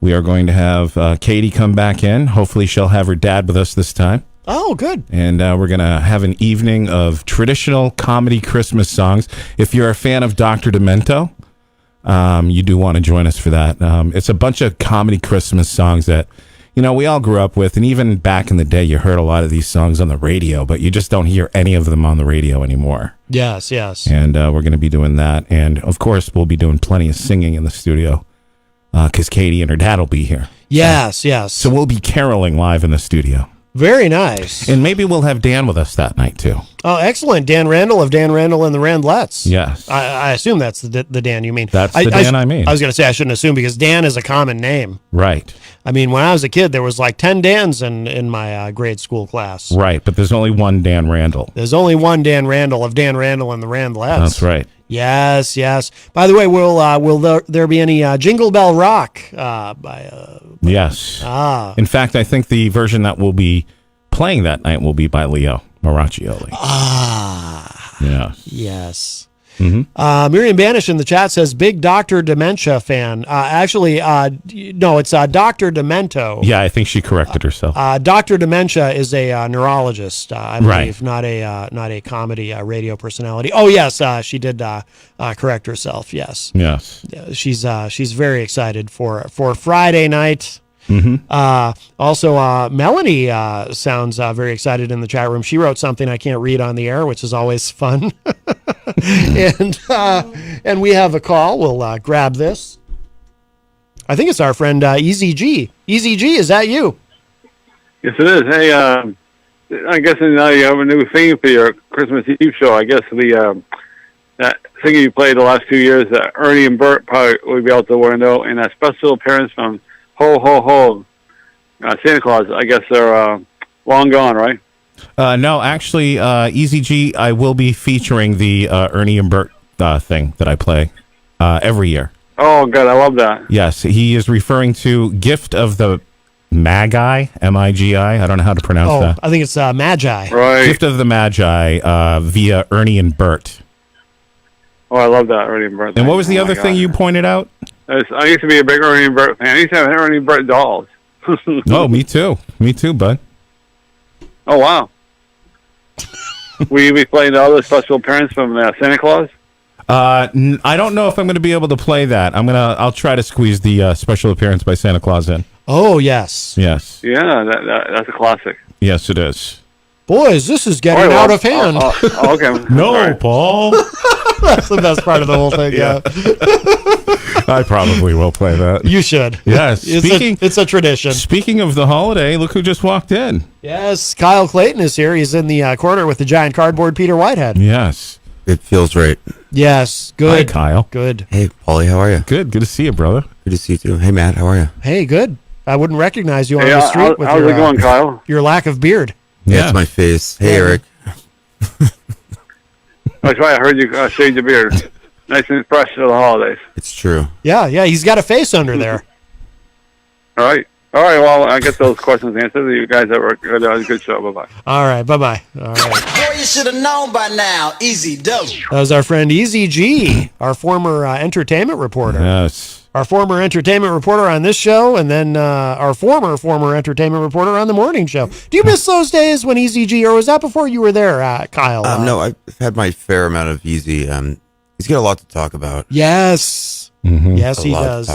We are going to have Katie come back in. Hopefully she'll have her dad with us this time. Oh, good. And we're going to have an evening of traditional comedy Christmas songs. If you're a fan of Dr. Demento, you do want to join us for that. It's a bunch of comedy Christmas songs that, we all grew up with. And even back in the day, you heard a lot of these songs on the radio, but you just don't hear any of them on the radio anymore. Yes. And we're going to be doing that. And, of course, we'll be doing plenty of singing in the studio because Katie and her dad will be here. Yes. So we'll be caroling live in the studio. Very nice. And maybe we'll have Dan with us that night, too. Oh, excellent. Dan Randall of Dan Randall and the Randlettes. Yes. I assume that's the Dan you mean. That's the Dan I mean. I was going to say I shouldn't assume because Dan is a common name. Right. I mean, when I was a kid, there was like 10 Dans in my grade school class. Right, but there's only one Dan Randall. There's only one Dan Randall of Dan Randall and the Randlettes. That's right. Yes. By the way, will there be any Jingle Bell Rock? Yes. In fact, I think the version that will be playing that night will be by Leo Maraccioli. Yes. Mm-hmm. Miriam Banish in the chat says, big Dr. Dementia fan. No, it's Dr. Demento. Yeah, I think she corrected herself. Dr. Dementia is a neurologist, I believe, right. not a comedy radio personality. Oh, yes, she did correct herself, yes. Yes. She's very excited for Friday night. Mm-hmm. Also, Melanie sounds very excited in the chat room. She wrote something I can't read on the air, which is always fun. and we have a call. We'll grab this. I think it's our friend Easy G. Easy G, is that you? Yes, it is. Hey, I guess you have a new theme for your Christmas Eve show. I guess that singer you played the last 2 years, Ernie and Bert, probably will be out the window, and a special appearance from Ho, ho, ho. Santa Claus, I guess they're long gone, right? No, actually, Easy G, I will be featuring the Ernie and Bert thing that I play every year. Oh, good. I love that. Yes, he is referring to Gift of the Magi, M-I-G-I. I don't know how to pronounce that. I think it's Magi. Right. Gift of the Magi via Ernie and Bert. Oh, I love that, Ernie and Bert. And what was the other thing you pointed out? I used to be a big Ernie and Bert fan. I used to have Ernie and Bert dolls. Oh, me too. Me too, bud. Oh, wow. Will you be playing the other special appearance from Santa Claus? I don't know if I'm going to be able to play that. I'll try to squeeze the special appearance by Santa Claus in. Oh, yes. Yes. Yeah, that's a classic. Yes, it is. Boys, this is getting out of hand. Okay. No, right. Paul. That's the best part of the whole thing. Yeah. I probably will play that. You should. Yes. It's a tradition. Speaking of the holiday, look who just walked in. Yes, Kyle Clayton is here. He's in the corner with the giant cardboard Peter Whitehead. Yes. It feels right. Yes. Good. Hi, Kyle. Good. Hey, Paulie, how are you? Good. Good to see you, brother. Good to see you, too. Hey, Matt, how are you? Hey, good. I wouldn't recognize you on the street with how's it going, Kyle? Your lack of beard. Yeah, it's my face. Hey, Eric. That's why I heard you shave your beard. Nice and fresh for the holidays. It's true. Yeah, he's got a face under there. All right, well, I get those questions answered. You guys have a good show. Bye-bye. All right, bye-bye. All right. Boy, you should have known by now. Easy dough. That was our friend Easy G, our former entertainment reporter. Yes. Our former entertainment reporter on this show, and then our former entertainment reporter on the morning show. Do you miss those days when Easy G, or was that before you were there, Kyle? No, I've had my fair amount of Easy. He's got a lot to talk about. Yes. Mm-hmm. Yes, he does.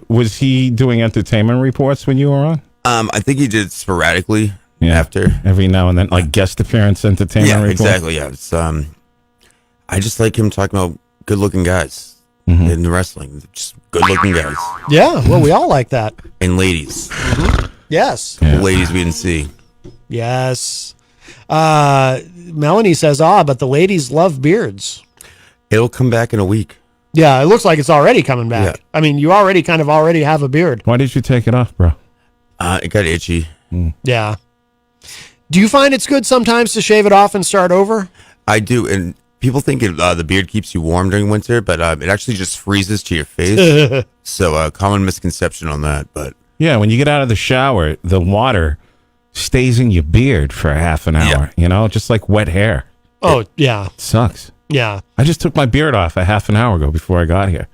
Was he doing entertainment reports when you were on? I think he did sporadically after. Every now and then, like guest appearance entertainment reports? Exactly, yeah. It's, I just like him talking about good-looking guys in the wrestling. Just good-looking guys. Yeah, well, we all like that. And ladies. Yes. Yeah. Ladies we didn't see. Yes. Melanie says, but the ladies love beards. It'll come back in a week. Yeah, it looks like it's already coming back. Yeah. I mean, you already have a beard. Why did you take it off, bro? It got itchy. Yeah. Do you find it's good sometimes to shave it off and start over? I do, and people think the beard keeps you warm during winter, but it actually just freezes to your face. So common misconception on that. But yeah, when you get out of the shower, the water stays in your beard for half an hour, just like wet hair. Oh, yeah. It sucks. Yeah. I just took my beard off a half an hour ago before I got here.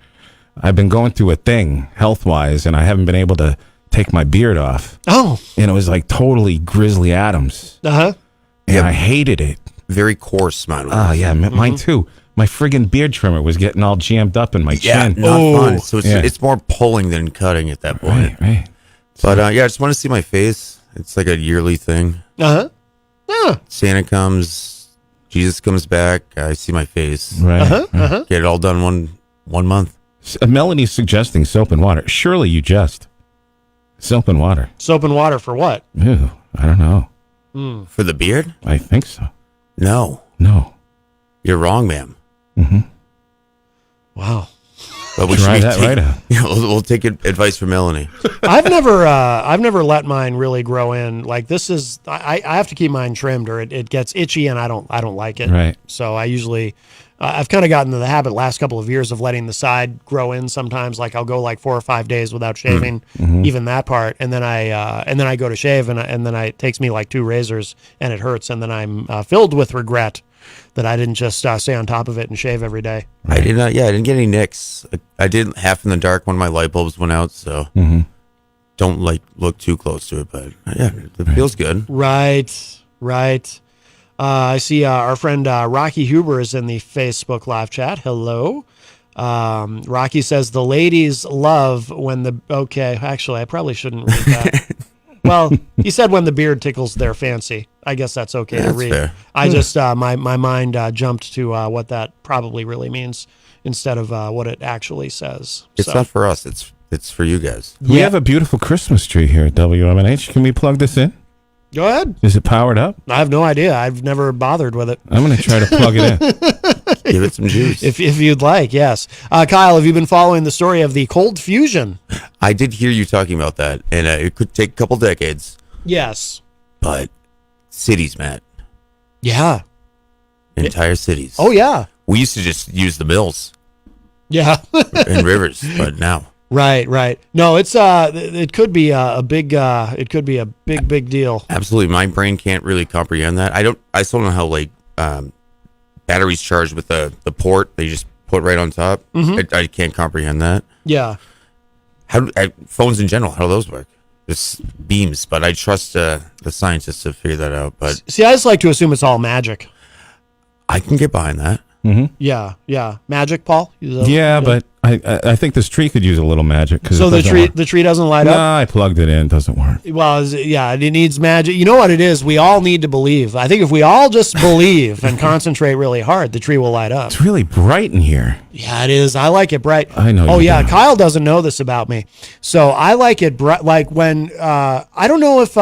I've been going through a thing health-wise, and I haven't been able to take my beard off. Oh. And it was like totally Grizzly Adams. Uh-huh. And I hated it. Very coarse, mine. Oh, yeah, mine too. My friggin' beard trimmer was getting all jammed up in my chin. Not fun. So it's more pulling than cutting at that point. Right. But I just want to see my face. It's like a yearly thing. Uh-huh. Santa comes, Jesus comes back. I see my face. Right. Get it all done one month. Melanie's suggesting soap and water. Surely you jest. Soap and water. Soap and water for what? Ew, I don't know. For the beard? I think so. No. You're wrong, ma'am. Wow. But we Try should that right out. We'll take advice from Melanie. I've never let mine really grow in. Like this is, I have to keep mine trimmed or it gets itchy and I don't like it. Right. So I usually, I've kind of gotten into the habit last couple of years of letting the side grow in sometimes. Like I'll go like 4 or 5 days without shaving, even that part. And then I go to shave and then it takes me like 2 razors and it hurts. And then I'm filled with regret that I didn't just stay on top of it and shave every day. I did not. Yeah, I didn't get any nicks. I did half in the dark when my light bulbs went out. So don't look too close to it. But yeah, it feels good. Right. I see our friend Rocky Huber is in the Facebook live chat. Hello. Rocky says the ladies love when the... Okay, actually, I probably shouldn't read that. Well, he said when the beard tickles their fancy. I guess that's okay to read. Fair. I just, my mind jumped to what that probably really means instead of what it actually says. It's not for us. It's for you guys. We have a beautiful Christmas tree here at WMNH. Can we plug this in? Go ahead. Is it powered up? I have no idea. I've never bothered with it. I'm going to try to plug it in. Give it some juice. If you'd like, yes. Kyle, have you been following the story of the cold fusion? I did hear you talking about that, and it could take a couple decades. Yes. But cities, Matt. Yeah. Entire cities. Oh, yeah. We used to just use the mills. Yeah. And rivers, but now. Right. No, it's it could be a big big deal. Absolutely. My brain can't really comprehend that. I still don't know how batteries charged with the port they just put right on top. I can't comprehend that. Yeah. Phones in general, how do those work? It's beams, but I trust the scientists to figure that out. But see, I just like to assume it's all magic. I can get behind that. Yeah. Magic, Paul? Yeah, but I think this tree could use a little magic. So the tree doesn't light up? No, I plugged it in. It doesn't work. Well, it needs magic. You know what it is? We all need to believe. I think if we all just believe and concentrate really hard, the tree will light up. It's really bright in here. Yeah, it is. I like it bright. I know. Oh, yeah. Kyle doesn't know this about me. So I like it bright. Like when, I don't know if...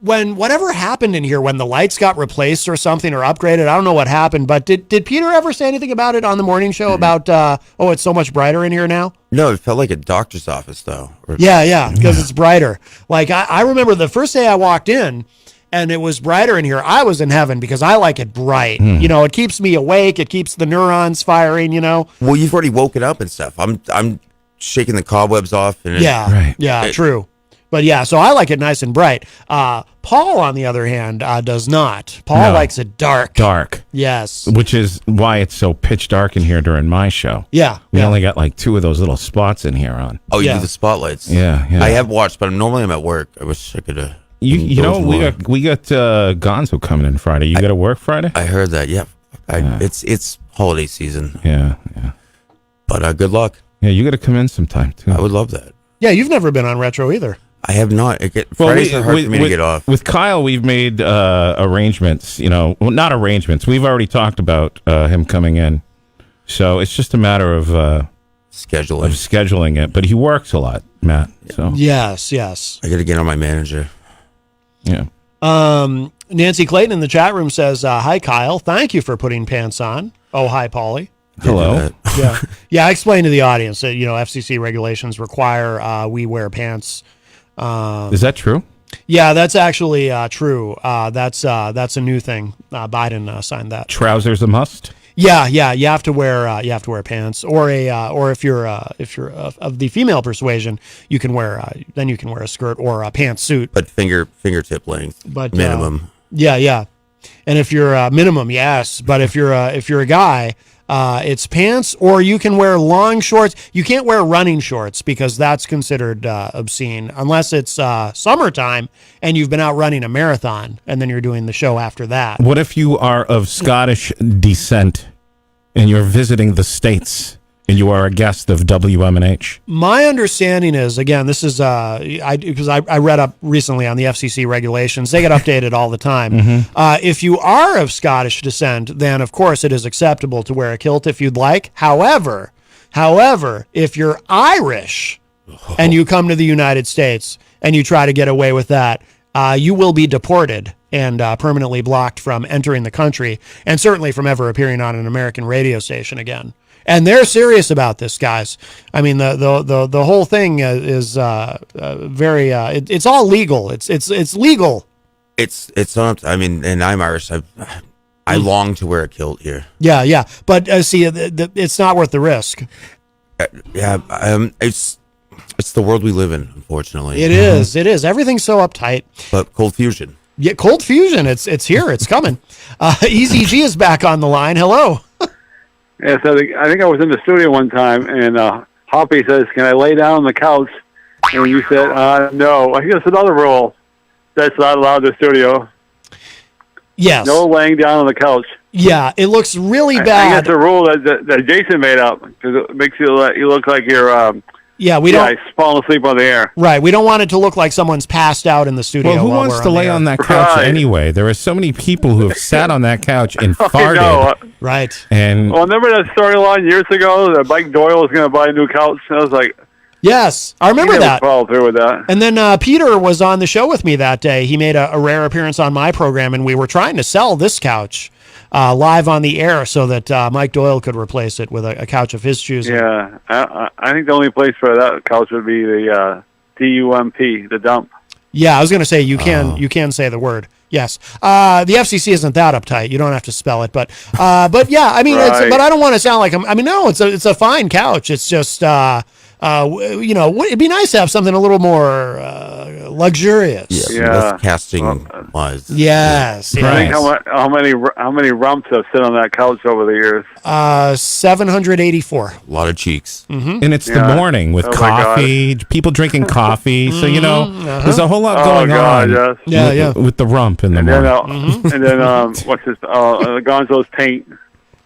when whatever happened in here, when the lights got replaced or something or upgraded, I don't know what happened, but did Peter ever say anything about it on the morning show about, it's so much brighter in here now? No, it felt like a doctor's office, though. Yeah, because it's brighter. Like, I remember the first day I walked in, and it was brighter in here. I was in heaven because I like it bright. You know, it keeps me awake. It keeps the neurons firing, you know. Well, you've already woken up and stuff. I'm shaking the cobwebs off. And true. But yeah, so I like it nice and bright. Paul, on the other hand, does not. Paul likes it dark. Dark. Yes. Which is why it's so pitch dark in here during my show. Yeah. We only got like 2 of those little spots in here on. Oh, you do the spotlights. Yeah. I have watched, but normally I'm at work. I wish I could. We got Gonzo coming in Friday. You got to work Friday? I heard that. Yeah. It's holiday season. Yeah. But good luck. Yeah, you got to come in sometime too. I would love that. Yeah, you've never been on Retro either. I have not. Fridays are hard for me to get off. With Kyle, we've made arrangements. Not arrangements. We've already talked about him coming in, so it's just a matter of scheduling it. But he works a lot, Matt. So yes. I got to get on my manager. Yeah. Nancy Clayton in the chat room says, "Hi, Kyle. Thank you for putting pants on." Oh, hi, Paulie. Hello. Yeah. I explained to the audience that FCC regulations require we wear pants. Is that true? Yeah, that's actually true. That's a new thing. Biden signed that. Trousers a must. Yeah. You have to wear pants, or if you're of the female persuasion, you can wear a skirt or a pantsuit. But fingertip length, minimum. Yeah. And if you're minimum, yes. But if you're a guy, It's pants, or you can wear long shorts. You can't wear running shorts because that's considered obscene unless it's summertime and you've been out running a marathon and then you're doing the show after that. What if you are of Scottish descent and you're visiting the States and you are a guest of WMNH? My understanding is, again, this is because I read up recently on the FCC regulations. They get updated all the time. If you are of Scottish descent, then of course it is acceptable to wear a kilt if you'd like. However, if you're Irish and you come to the United States and you try to get away with that, you will be deported and permanently blocked from entering the country, and certainly from ever appearing on an American radio station again. And they're serious about this, guys. I mean, the whole thing is very. It's all legal. It's legal. It's not. I mean, and I'm Irish. I long to wear a kilt here. Yeah. But see, it's not worth the risk. It's the world we live in, unfortunately. It is. It is. Everything's so uptight. But cold fusion. Yeah, cold fusion. It's here. It's coming. Easy G is back on the line. Hello. Yeah, so I think I was in the studio one time, and Hoppy says, "Can I lay down on the couch?" And you said, "No." I think that's another rule that's not allowed in the studio. Yes. No laying down on the couch. Yeah, it looks really bad. I think that's a rule that Jason made up because it makes you look like you're. He's falling asleep on the air. Right. We don't want it to look like someone's passed out in the studio. Well, who while wants we're to lay on that couch anyway? There are so many people who have sat on that couch and farted. Right. And remember that storyline years ago that Mike Doyle was going to buy a new couch? And I was like, yes, I remember that. Followed through with that. And then Peter was on the show with me that day. He made a rare appearance on my program, and we were trying to sell this couch live on the air so that Mike Doyle could replace it with a couch of his choosing. Yeah, I think the only place for that couch would be the DUMP, the dump. Yeah, I was going to say you can say the word. Yes, the FCC isn't that uptight. You don't have to spell it, but yeah, I mean, Right. but I don't want to sound like no, it's a fine couch. It's just it'd be nice to have something a little more luxurious. Less casting wise. Yes. I think how many rumps have sit on that couch over the years? 784. A lot of cheeks. Mm-hmm. And it's the morning with coffee, people drinking coffee. So, there's a whole lot going on yes. with the rump in the morning. And then what's this? Gonzo's paint.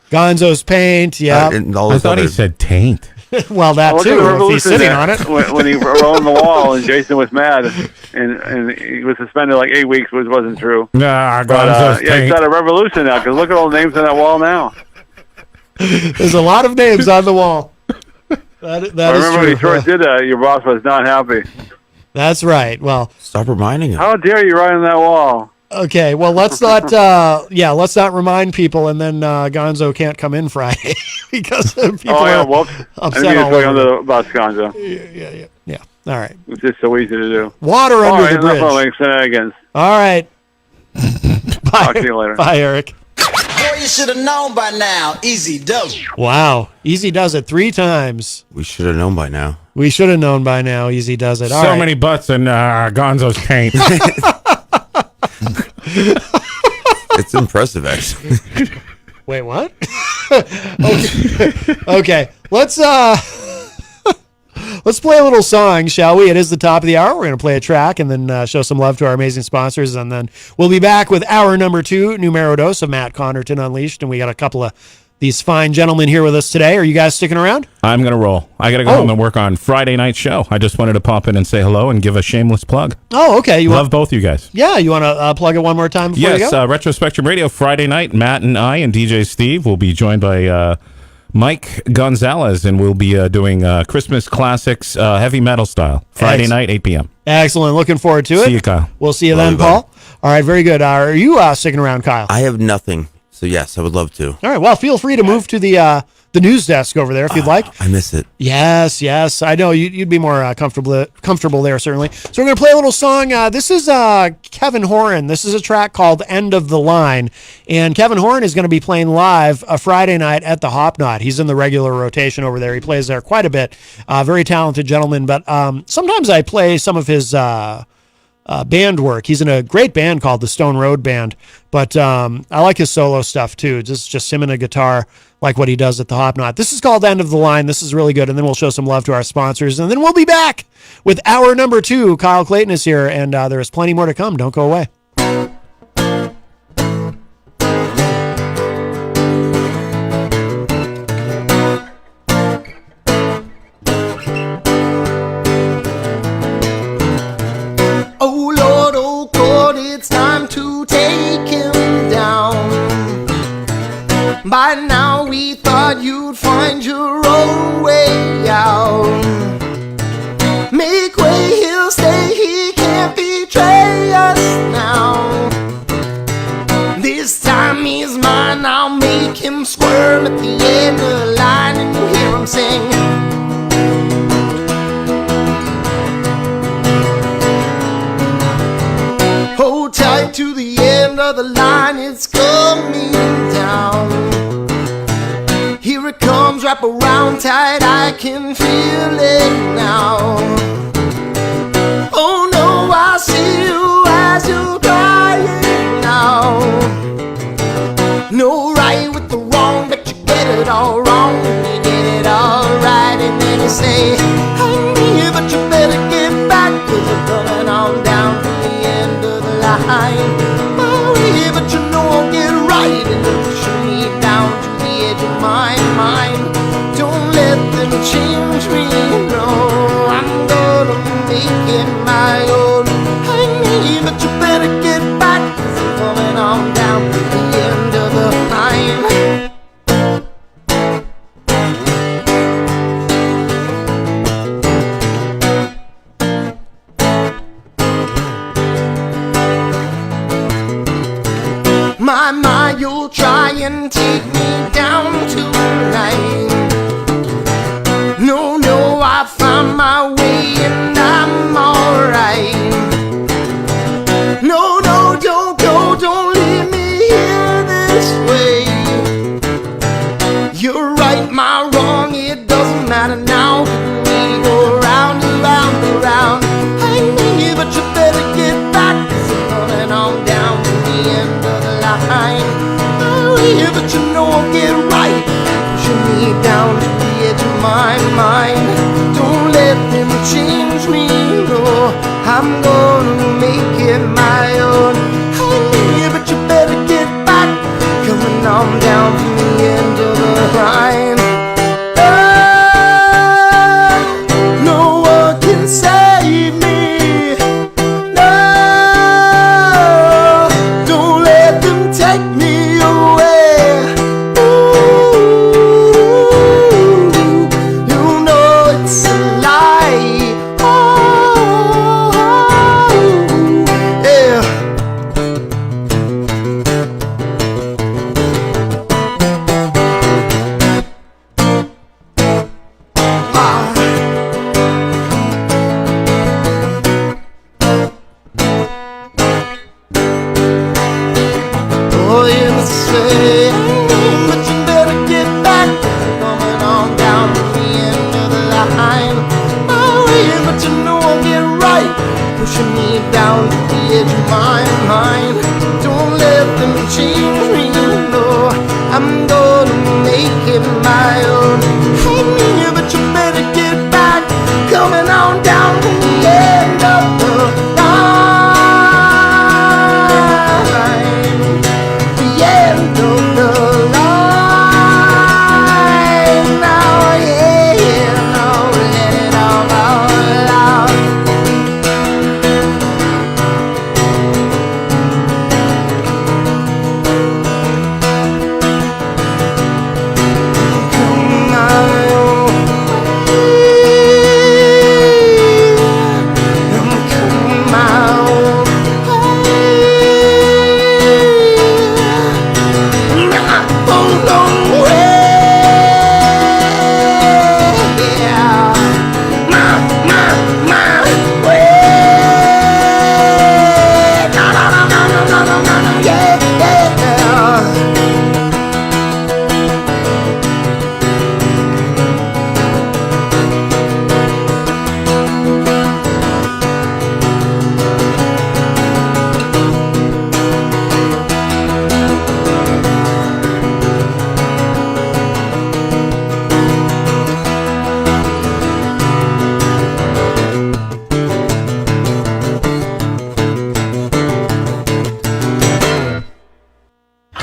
Gonzo's paint, yeah. I thought he said taint. Well, that too, if he's sitting on it. when he rolled the wall and Jason was mad and he was suspended like 8 weeks, which wasn't true. Nah, but, it's not a revolution now because look at all the names on that wall now. There's a lot of names on the wall. That is remember true. when you first did that, your boss was not happy. That's right. Well, stop reminding him. How dare you write on that wall? Okay, well, let's not let's not remind people, and then Gonzo can't come in Friday because people are upset all over. Under the bus, Gonzo. Yeah. All right. It's just so easy to do. Water under the bridge. Enough shenanigans. All right. Bye. Talk to you later. Bye, Eric. Boy, you should have known by now. Easy does it. Wow. Easy does it 3 times. We should have known by now. We should have known by now. Easy does it. All right. many butts in Gonzo's paint. It's impressive, actually. Wait, what? Okay. Let's play a little song, shall we? It is the top of the hour. We're going to play a track and then show some love to our amazing sponsors, and then we'll be back with hour number 2, numero dos of Matt Connarton Unleashed, and we got a couple of these fine gentlemen here with us today. Are you guys sticking around? I'm going to roll. I got to go home and work on Friday night show. I just wanted to pop in and say hello and give a shameless plug. Oh, okay. Love both you guys. Yeah, you want to plug it one more time before you go? Yes, Retro Spectrum Radio Friday night. Matt and I and DJ Steve will be joined by Mike Gonzalez, and we'll be doing Christmas classics, heavy metal style. Friday night, 8 p.m. Excellent. Looking forward to it. See you, Kyle. We'll see you then, Paul. All right, very good. Are you sticking around, Kyle? I have nothing. So, yes, I would love to. All right. Well, feel free to move to the news desk over there if you'd like. I miss it. Yes. I know you'd be more comfortable there, certainly. So we're going to play a little song. This is Kevin Horan. This is a track called End of the Line. And Kevin Horan is going to be playing live a Friday night at the Hop Knot. He's in the regular rotation over there. He plays there quite a bit. Very talented gentleman. But sometimes I play some of his band work. He's in a great band called the Stone Road Band, but I like his solo stuff too. Just him and a guitar, like what he does at the Hop Knot. This is called End of the Line. This is really good, and then we'll show some love to our sponsors, and then we'll be back with hour number 2. Kyle Clayton is here, and there is plenty more to come. Don't go away. Oh Lord, oh God, it's time to take him down. By now we thought you'd find your own way out. Make way, he'll stay, he can't betray us now. This time he's mine, I'll make him squirm at the end of the line, and you hear him sing. Hold tight to the end of the line, it's coming down. Here it comes, wrap around tight, I can feel it now. Oh no, I see you as you're crying now. No right with the wrong, but you get it all wrong, and you get it all right, and then you say, hey, but you better get back, 'cause you're coming on down to the end of the line. Oh, yeah, but you know I'll get right, and you're pushing me down to the edge of my mind. Don't let them change me, no, I'm gonna make it my own. Hey, but you better get back, 'cause you're coming on down to the end of the line. My, you'll try and take me down tonight. No, no, I found my way and I'm alright. No, no, don't go, don't leave me here this way. You're right, my wrong, it doesn't matter now. We go round and round and round. Hey, but you better get back, 'cause you're coming on down to the end of the line. Oh, yeah, but you know I'll get right, pushing me down to the edge of my mind. Don't let them change me, no, I'm gonna make it my own. Hey, but you better get back, coming on down to the end of the line. Oh, no one can save me. No, don't let them take me away. Ooh, you know it's a lie. Oh, yeah. Oh, you say, but you better get back, 'cause you're coming on down to the end of the line. Oh, yeah, but you know I'll get right, pushing me down to the edge of my mind. Don't let them change me, no, I'm gonna make it my own. Hey, but you better get back, coming on down to the end of the line. The end of the line. Now, yeah, now let it all out.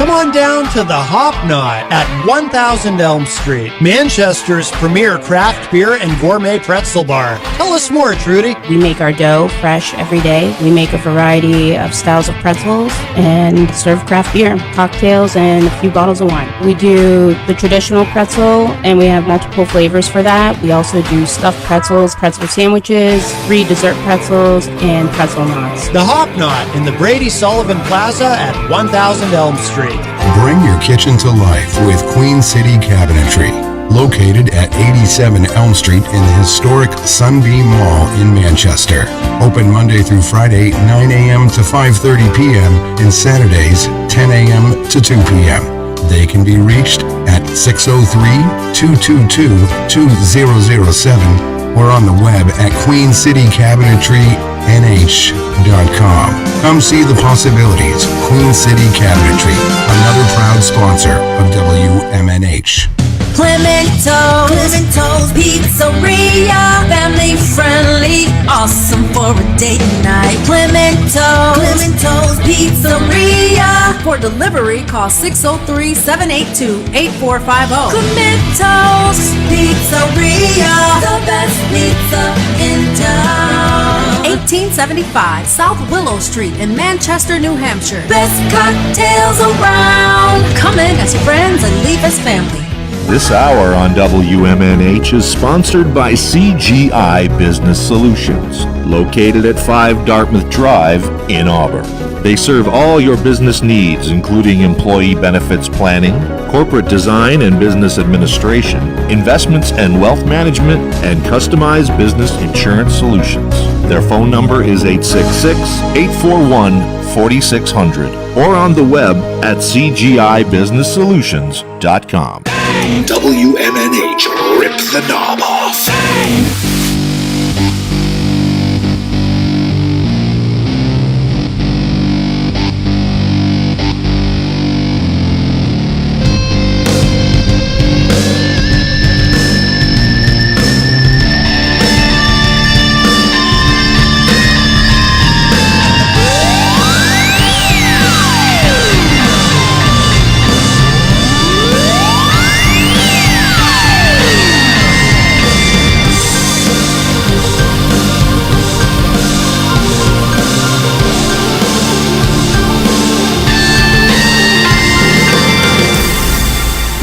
Come on down to the Hop Knot at 1000 Elm Street, Manchester's premier craft beer and gourmet pretzel bar. Tell us more, Trudy. We make our dough fresh every day. We make a variety of styles of pretzels and serve craft beer, cocktails, and a few bottles of wine. We do the traditional pretzel, and we have multiple flavors for that. We also do stuffed pretzels, pretzel sandwiches, free dessert pretzels, and pretzel knots. The Hop Knot in the Brady Sullivan Plaza at 1000 Elm Street. Bring your kitchen to life with Queen City Cabinetry, located at 87 Elm Street in the historic Sunbeam Mall in Manchester. Open Monday through Friday, 9 a.m. to 5:30 p.m. and Saturdays, 10 a.m. to 2 p.m. They can be reached at 603-222-2007 or on the web at queencitycabinetrynh.com. Come see the possibilities. Queen City Cabinetry, another proud sponsor of WMNH. Clemento's Pizzeria, family friendly, awesome for a date night. Clemento's Pizzeria. For delivery, call 603-782-8450. Clemento's Pizzeria, the best pizza in town. 1875 South Willow Street in Manchester, New Hampshire. Best cocktails around. Come in as friends and leave as family. This hour on WMNH is sponsored by CGI Business Solutions, located at 5 Dartmouth Drive in Auburn. They serve all your business needs, including employee benefits planning, corporate design and business administration, investments and wealth management, and customized business insurance solutions. Their phone number is 866-841-4600 or on the web at cgibusinesssolutions.com. WMNH, rip the knob off.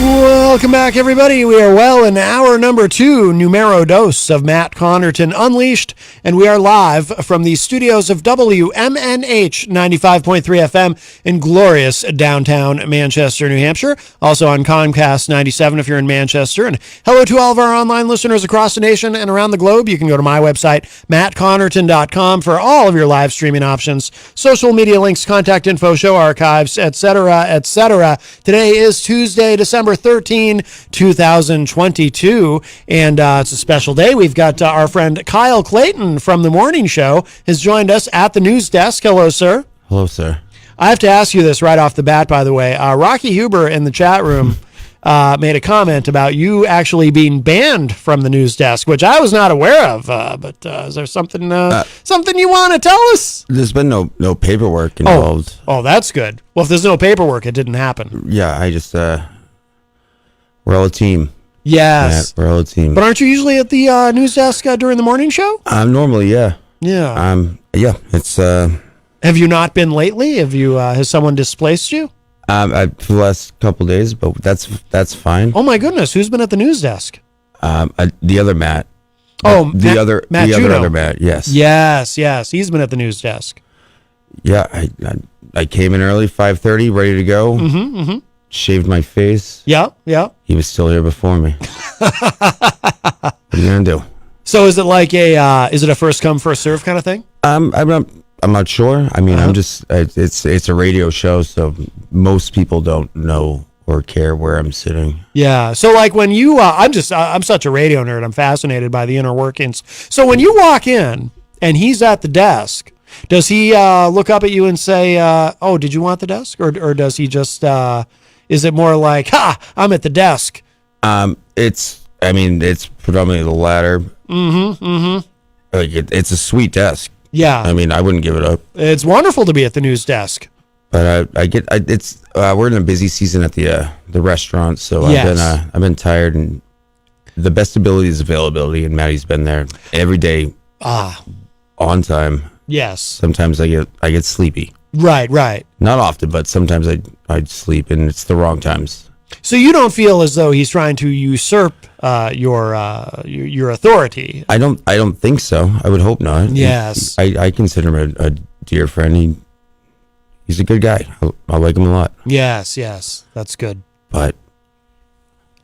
Welcome back, everybody. We are well in hour number 2, numero dos of Matt Connarton Unleashed, and we are live from the studios of WMNH 95.3 FM in glorious downtown Manchester, New Hampshire. Also on Comcast 97 if you're in Manchester. And hello to all of our online listeners across the nation and around the globe. You can go to my website, mattconnerton.com, for all of your live streaming options, social media links, contact info, show archives, etc., etc. Today is Tuesday, December 13, 2022, and it's a special day. We've got our friend Kyle Clayton from the morning show has joined us at the news desk. Hello, sir. Hello, sir. I have to ask you this right off the bat, by the way. Rocky Huber in the chat room made a comment about you actually being banned from the news desk, which I was not aware of. But is there something something you want to tell us? There's been no paperwork involved. Oh, that's good. Well, if there's no paperwork, it didn't happen. Yeah, I just we're all a team. Yes, we're all a team. But aren't you usually at the news desk during the morning show? Normally, yeah. Yeah. Yeah. It's. Have you not been lately? Have you? Has someone displaced you? For the last couple days, but that's fine. Oh my goodness, who's been at the news desk? The other Matt. Oh, the other Matt. Yes. Yes. He's been at the news desk. Yeah, I came in early, 5:30, ready to go. Mm-hmm. Shaved my face. Yeah. He was still here before me. What are you gonna do? So is it like is it a first come first serve kind of thing? I'm not sure. I mean, I'm just it's a radio show, so most people don't know or care where I'm sitting. Yeah. So like when you I'm such a radio nerd. I'm fascinated by the inner workings. So when you walk in and he's at the desk, does he look up at you and say, "Oh, did you want the desk?" Or does he just is it more like, "Ha, I'm at the desk"? It's predominantly the latter. Mm-hmm. Like it's a sweet desk. Yeah. I mean, I wouldn't give it up. It's wonderful to be at the news desk. But we're in a busy season at the restaurant, so Yes. I've been tired, and the best ability is availability, and Maddie's been there every day, on time. Yes. Sometimes I get sleepy. Right. Not often, but sometimes I sleep, and it's the wrong times. So you don't feel as though he's trying to usurp your authority? I don't think so. I would hope not. Yes. I consider him a dear friend. He's a good guy. I like him a lot. Yes, that's good. But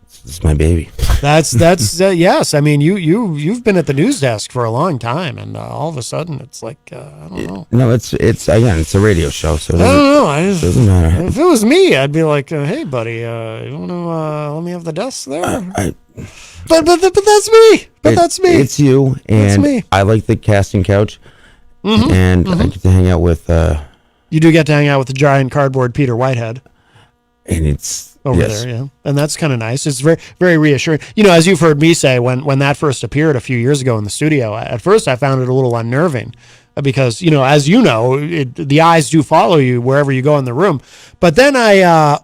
it's my baby. That's yes. I mean, you've been at the news desk for a long time, and all of a sudden it's like I don't know. No, it's again, it's a radio show, so I don't know. it doesn't matter. If it was me, I'd be like, hey, buddy, you want to let me have the desk there? But that's me. That's me. It's you, and That's me. I like the casting couch, and I get to hang out with. You do get to hang out with the giant cardboard Peter Whitehead. And it's over there, yeah. And that's kind of nice. It's very, very reassuring. You know, as you've heard me say, when that first appeared a few years ago in the studio, at first I found it a little unnerving because, you know, as you know, the eyes do follow you wherever you go in the room. But then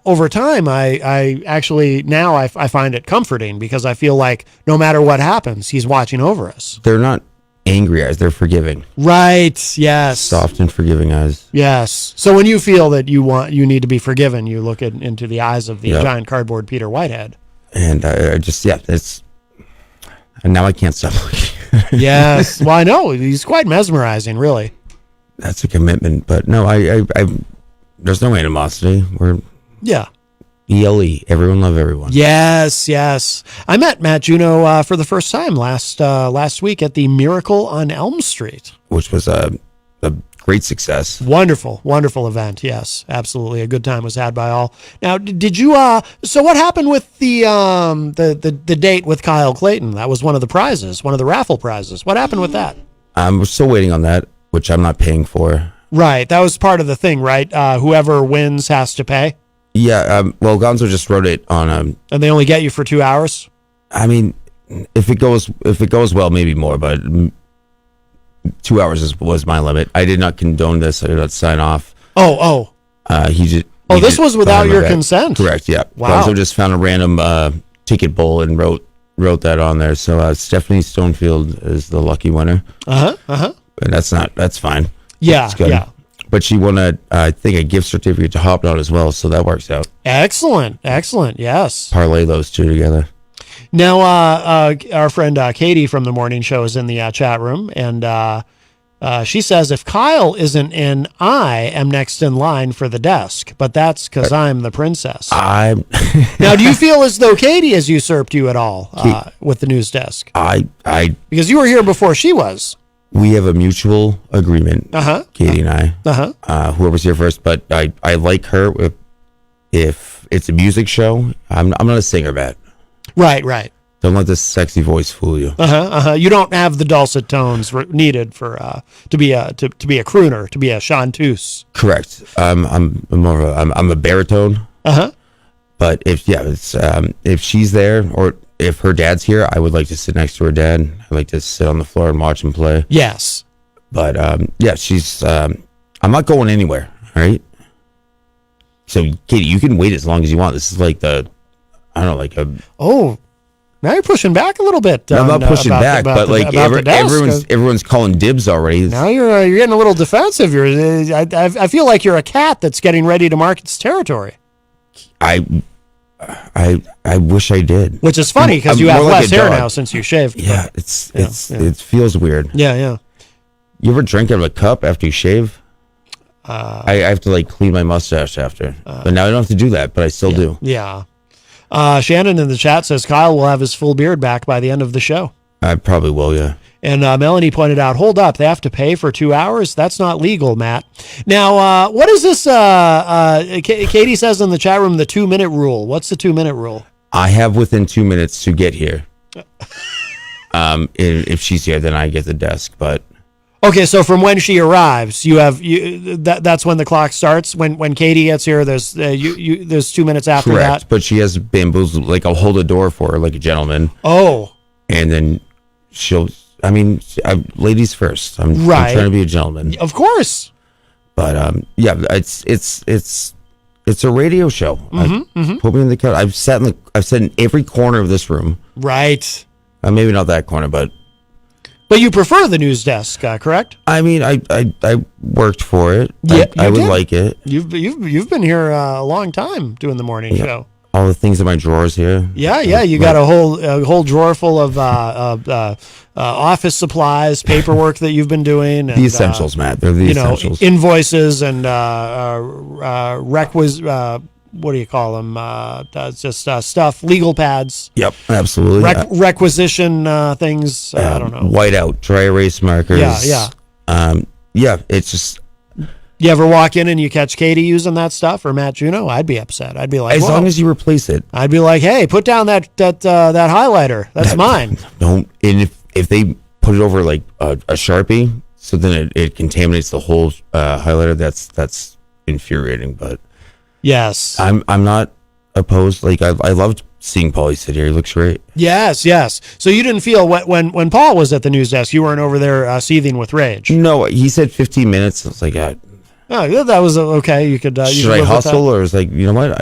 over time, I actually, now I find it comforting because I feel like no matter what happens, he's watching over us. They're not angry eyes, they're forgiving. Right, yes. Soft and forgiving eyes. Yes. So when you feel that you need to be forgiven, you look into the eyes of the giant cardboard Peter Whitehead. And I just, it's, and now I can't stop looking. Yes. Well, I know. He's quite mesmerizing, really. That's a commitment. But no, I there's no animosity. We're ELE. Everyone love everyone. Yes. I met Matt Juno for the first time last week at the Miracle on Elm Street, which was a great success. Wonderful event. Yes, absolutely. A good time was had by all. Now, did you? So, what happened with the date with Kyle Clayton? That was one of the prizes, one of the raffle prizes. What happened with that? We're still waiting on that, which I'm not paying for. Right, that was part of the thing, right? Whoever wins has to pay. Yeah, well, Gonzo just wrote it on and they only get you for 2 hours. I mean, if it goes well, maybe more, but 2 hours was my limit. I did not condone this. I did not sign off. This was without your consent. Correct. Yeah. Wow. Gonzo just found a random ticket bowl and wrote that on there. So Stephanie Stonefield is the lucky winner. And that's fine. Yeah. It's good. Yeah. But she won I think a gift certificate to Hop Out as well, so that works out. Excellent. Yes. Parlay those two together. Now, our friend Katie from the morning show is in the chat room, and she says, if Kyle isn't in, I am next in line for the desk, but that's because I'm the princess. Now, do you feel as though Katie has usurped you at all with the news desk? Because you were here before she was. We have a mutual agreement, Katie and I. Whoever's here first, but I like her. If it's a music show, I'm not a singer, Matt. Right. Don't let this sexy voice fool you. You don't have the dulcet tones needed for to be a crooner, to be a chanteuse. Correct. I'm more of I'm a baritone. But if she's there or if her dad's here, I would like to sit next to her dad. I like to sit on the floor and watch him play. Yes. But she's. I'm not going anywhere. All right. So, Katie, you can wait as long as you want. This is like Oh, now you're pushing back a little bit. I'm not pushing back, but like everyone's calling dibs already. Now you're getting a little defensive. I feel like you're a cat that's getting ready to mark its territory. I wish I did. Which is funny because you have less hair now since you shaved. Yeah, it feels weird. Yeah. You ever drink out of a cup after you shave? I have to like clean my mustache after, but now I don't have to do that, but I still do. Yeah. Shannon in the chat says Kyle will have his full beard back by the end of the show. I probably will, yeah. And Melanie pointed out, hold up, they have to pay for 2 hours? That's not legal, Matt. Now, what is this? Katie says in the chat room, the 2-minute rule. What's the 2-minute rule? I have within 2 minutes to get here. If she's here, then I get the desk, but... Okay, so from when she arrives, that's when the clock starts. When Katie gets here, there's 2 minutes after Correct, that. but she has bamboozled. Like I'll hold the door for her like a gentleman. Oh, and then ladies first. I'm trying to be a gentleman, of course. But yeah, it's a radio show. Put me in the couch. I've sat in every corner of this room. Right. Maybe not that corner, but you prefer the news desk, correct? I mean, I worked for it. Yeah, I would did. like it. You've been here a long time doing the morning show. All the things in my drawers here. Yeah. You got a whole drawer full of office supplies, paperwork that you've been doing. And, the essentials, Matt. They're the essentials. Invoices and what do you call them? Just stuff, legal pads. Yep, absolutely. Requisition things. I don't know. Whiteout, dry erase markers. Yeah. Yeah, it's just. You ever walk in and you catch Katie using that stuff or Matt Juno? I'd be upset. I'd be like, as long as you replace it. I'd be like, hey, put down that highlighter. That's mine. Don't. And if they put it over like a Sharpie, so then it contaminates the whole highlighter. That's infuriating. But yes, I'm not opposed. Like I loved seeing Paulie sit here. He looks great. Yes. So you didn't feel when Paul was at the news desk, you weren't over there seething with rage. No, he said 15 minutes. I was like, oh, that was okay. You could. Should I hustle, or is like, you know what?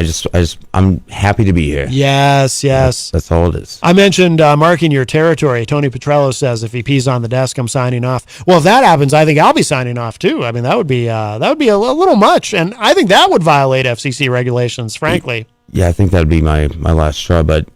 I'm happy to be here. Yes. That's all it is. I mentioned marking your territory. Tony Petrello says if he pees on the desk, I'm signing off. Well, if that happens, I think I'll be signing off too. I mean, that would be a little much, and I think that would violate FCC regulations. Frankly. Yeah, I think that'd be my last straw, but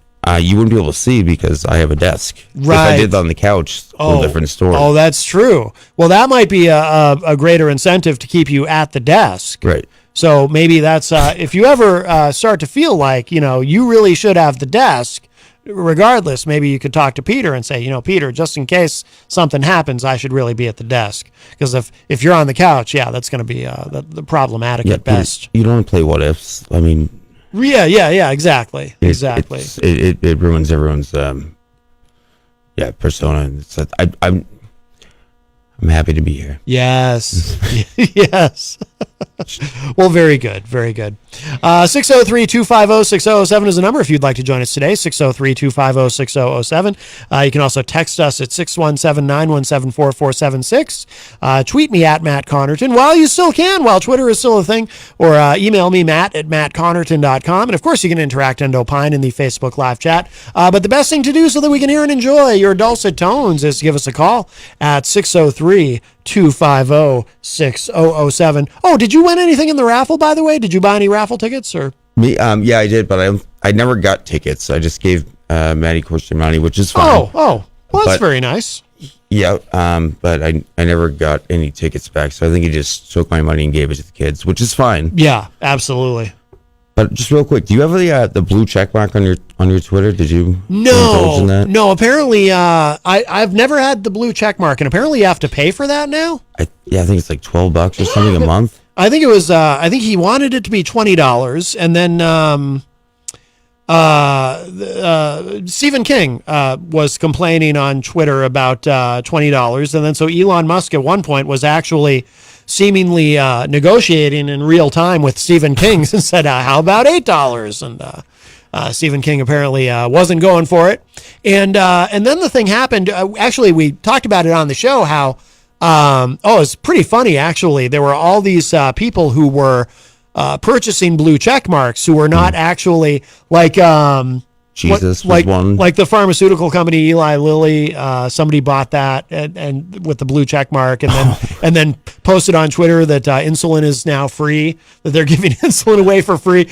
you wouldn't be able to see because I have a desk. Right. If I did that on the couch, a different story. Oh, that's true. Well, that might be a greater incentive to keep you at the desk. Right. So maybe that's if you ever start to feel like, you really should have the desk, regardless, maybe you could talk to Peter and say, Peter, just in case something happens, I should really be at the desk. Because if you're on the couch, that's going to be the problematic at best. You don't want to play what ifs. I mean... Yeah, exactly. It ruins everyone's persona. I'm happy to be here. Yes. Yes. Well, very good. 603-250-6007 is the number if you'd like to join us today. 603-250-6007. You can also text us at 617-917-4476. Tweet me at Matt Connarton while you still can, while Twitter is still a thing, or email me, matt@mattconnerton.com. And of course, you can interact and opine in the Facebook live chat. But the best thing to do so that we can hear and enjoy your dulcet tones is to give us a call at 603-250-6007. Oh, did you win anything in the raffle, by the way? Did you buy any raffle tickets? Or me? Yeah, I did, but I never got tickets. I just gave Maddie Corson money, which is fine. Oh, well, that's very nice. Yeah, but I never got any tickets back, so I think he just took my money and gave it to the kids, which is fine. Yeah, absolutely. But just real quick, do you have the blue check mark on your Twitter? Did you indulge in that? No. Apparently, I've never had the blue check mark, and apparently you have to pay for that now. I think it's like $12 or something a month. I think it was. I think he wanted it to be $20, and then Stephen King was complaining on Twitter about $20, and then so Elon Musk at one point was actually seemingly negotiating in real time with Stephen King and said, how about $8? And Stephen King apparently wasn't going for it. And then the thing happened. Actually, we talked about it on the show, how, it's pretty funny, actually. There were all these people who were purchasing blue check marks who were not actually like... Jesus was one. Like the pharmaceutical company Eli Lilly, somebody bought that and with the blue check mark, and then and then posted on Twitter that insulin is now free, that they're giving insulin away for free.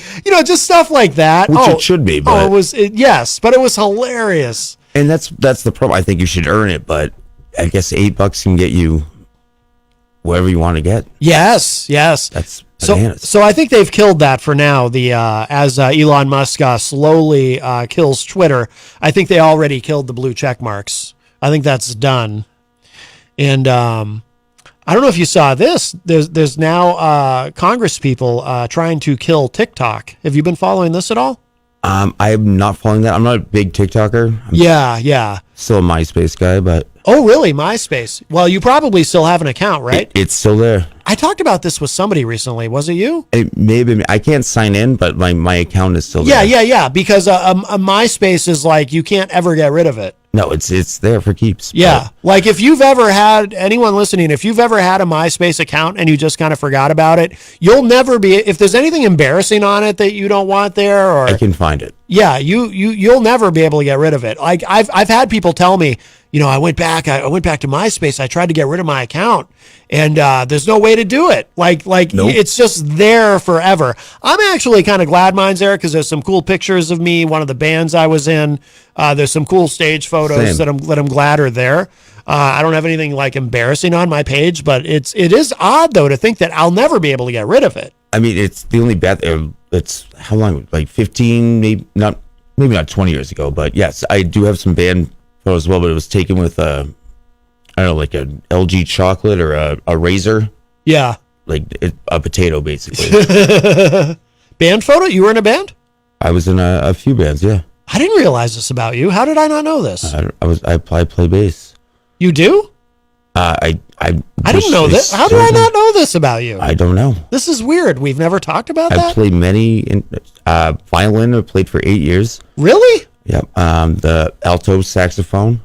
Just stuff like that. Which it should be, but yes, but it was hilarious. And that's the problem. I think you should earn it, but I guess $8 can get you whatever you want to get. Yes. That's bananas. So I think they've killed that for now. As Elon Musk slowly kills Twitter, I think they already killed the blue check marks. I think that's done. And I don't know if you saw this. There's now Congress people trying to kill TikTok. Have you been following this at all? I'm not following that. I'm not a big TikToker. Yeah. Still a MySpace guy, but... Oh, really? MySpace? Well, you probably still have an account, right? It's still there. I talked about this with somebody recently. Was it you? It may have been. I can't sign in, but my account is still there. Yeah. Because a MySpace is like, you can't ever get rid of it. No, it's there for keeps. Yeah. Like if you've ever had anyone listening, if you've ever had a MySpace account and you just kind of forgot about it, you'll never be, if there's anything embarrassing on it that you don't want there, or I can find it. Yeah, you'll never be able to get rid of it. Like I've had people tell me, I went back to MySpace. I tried to get rid of my account, and there's no way to do it. Like Nope. It's just there forever. I'm actually kind of glad mine's there because there's some cool pictures of me, one of the bands I was in. There's some cool stage photos Same. that I'm glad are there. I don't have anything like embarrassing on my page, but it is odd though to think that I'll never be able to get rid of it. I mean, it's the only bad. It's how long? Like 15, maybe not 20 years ago. But yes, I do have some band photos as well. But it was taken with I don't know, like an LG chocolate or a razor. Yeah, like a potato, basically. Band photo? You were in a band? I was in a few bands. Yeah. I didn't realize this about you. How did I not know this? I play bass. You do? I didn't know this. How did I not know this about you? I don't know. This is weird. We've never talked about I that. played many violin. I played for 8 years. Really? Yep. The alto saxophone,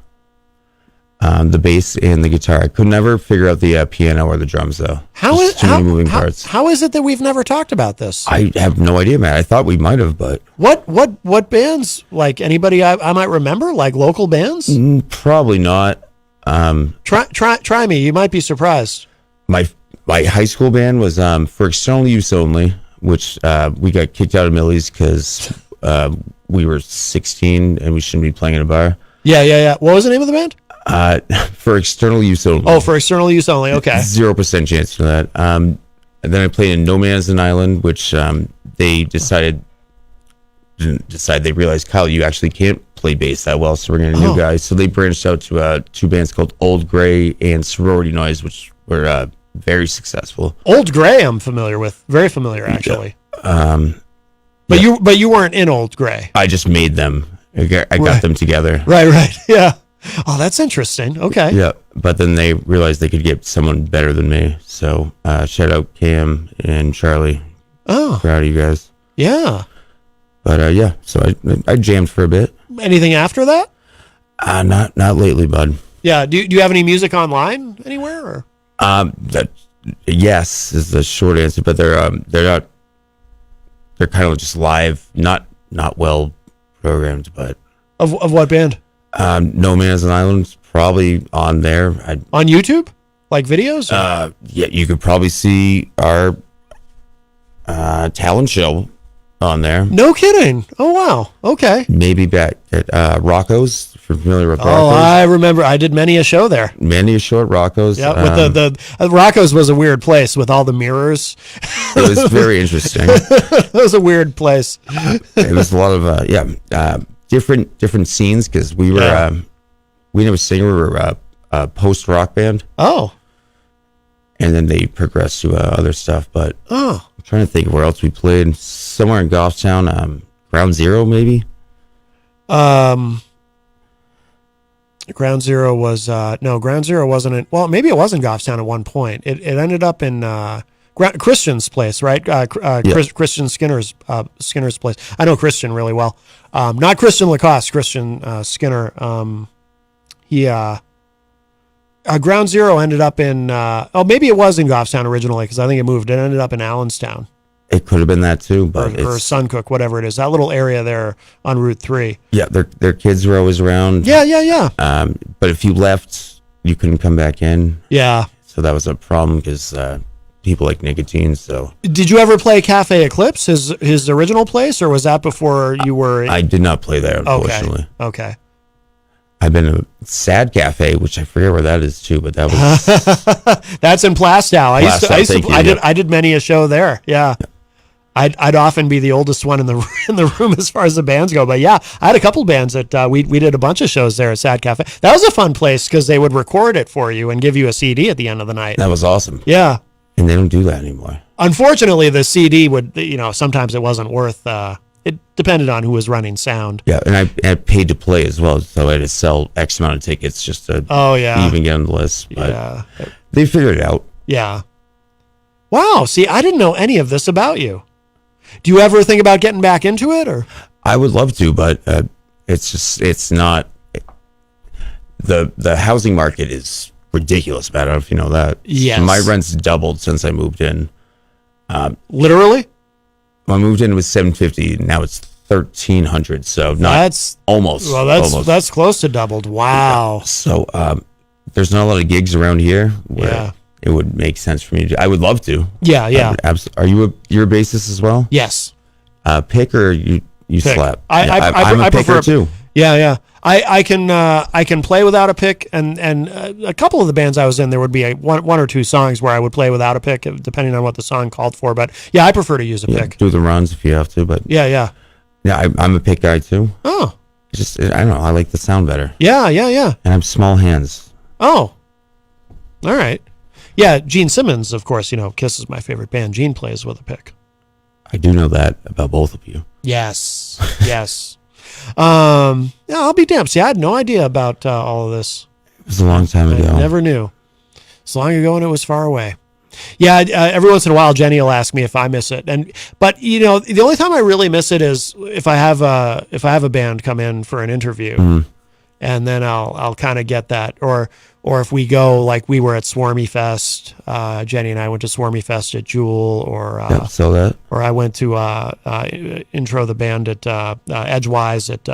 the bass, and the guitar. I could never figure out the piano or the drums though. Too many moving parts. How is it that we've never talked about this? I have no idea, man. I thought we might have, but What bands? Like anybody I might remember? Like local bands? Probably not. Try me. You might be surprised. My high school band was for external use only, which we got kicked out of Millie's because we were 16 and we shouldn't be playing in a bar. Yeah. What was the name of the band? For external use only. Oh, for external use only. Okay. 0% chance for that. And then I played in No Man's Island, which they they realized, Kyle, you actually can't play bass that well, so we're getting a new guy. So they branched out to two bands called Old Gray and Sorority Noise, which were very successful. Old Gray, I'm familiar with. Very familiar, actually. But you weren't in Old Gray. I just made them. I got them together. Right. Yeah. Oh, that's interesting. Okay. Yeah, but then they realized they could get someone better than me. So shout out Cam and Charlie. Oh, proud of you guys. Yeah. But yeah, so I jammed for a bit. Anything after that? Not lately, bud. Yeah. Do you have any music online anywhere? Or? That yes is the short answer, but they're not. They're kind of just live, not well programmed, but Of what band? No Man's Island probably on there. On YouTube, like videos. Yeah, you could probably see our talent show on there. No kidding. Oh wow. Okay. Maybe back at Rocco's. If you're familiar with Oh, Rocco's. I remember. I did many a show there. Many a show at Rocco's. Yeah, with the Rocco's was a weird place with all the mirrors. It was very interesting. It was a weird place. It was a lot of different scenes because we were we never sing. We were a post rock band. Oh, and then they progressed to other stuff. But I'm trying to think of where else we played. Somewhere in Goffstown, Ground Zero, maybe. Ground Zero was no. Ground Zero wasn't in. Well, maybe it was in Goffstown at one point. It ended up in Christian's place, right? Christian Skinner's place. I know Christian really well. Not Christian Lacoste. Christian Skinner. Ground Zero ended up in. Maybe it was in Goffstown originally because I think it moved. It ended up in Allenstown. It could have been that too, but or Suncook, whatever it is. That little area there on Route 3. Yeah, their kids were always around. Yeah. But if you left, you couldn't come back in. Yeah. So that was a problem because people like nicotine. So did you ever play Cafe Eclipse, his original place, or was that before you were? I did not play there, unfortunately. Okay. I've been to Sad Cafe, which I forget where that is too, but that was that's in Plastow. I did many a show there. Yeah. I'd often be the oldest one in the room as far as the bands go, but yeah, I had a couple bands that we did a bunch of shows there at Sad Cafe. That was a fun place because they would record it for you and give you a CD at the end of the night. That was awesome. Yeah, and they don't do that anymore. Unfortunately, the CD would, sometimes it wasn't worth. It depended on who was running sound. Yeah, and I paid to play as well, so I had to sell X amount of tickets just to even get on the list. But they figured it out. Yeah. Wow. See, I didn't know any of this about you. Do you ever think about getting back into it, or? I would love to, but it's not the housing market is ridiculous. I don't know if you know that. Yes. My rent's doubled since I moved in. Literally? When I moved in, it was $750. Now it's $1,300. So that's almost. Well, that's close to doubled. Wow. Yeah. So there's not a lot of gigs around here where it would make sense for me to. I would love to. Yeah. Are you you're a bassist as well? Yes. Pick or you Pick. slap? I'm a picker prefer too. Yeah. I can play without a pick, and a couple of the bands I was in, there would be one or two songs where I would play without a pick, depending on what the song called for. But yeah, I prefer to use a pick. Do the runs if you have to, but Yeah, I'm a pick guy too. Oh, Just I don't know. I like the sound better. Yeah. And I have small hands. Oh, all right. Yeah, Gene Simmons, of course. Kiss is my favorite band. Gene plays with a pick. I do know that about both of you. Yes. Yeah, I'll be damned. See, I had no idea about all of this. It was a long time ago. I never knew. It's long ago and it was far away. Yeah, every once in a while, Jenny will ask me if I miss it, but the only time I really miss it is if I have a band come in for an interview, and then I'll kind of get that, or if we go, like we were at Swarmy Fest, Jenny and I went to Swarmy Fest at Jewel, or I went to intro the band at Edgewise at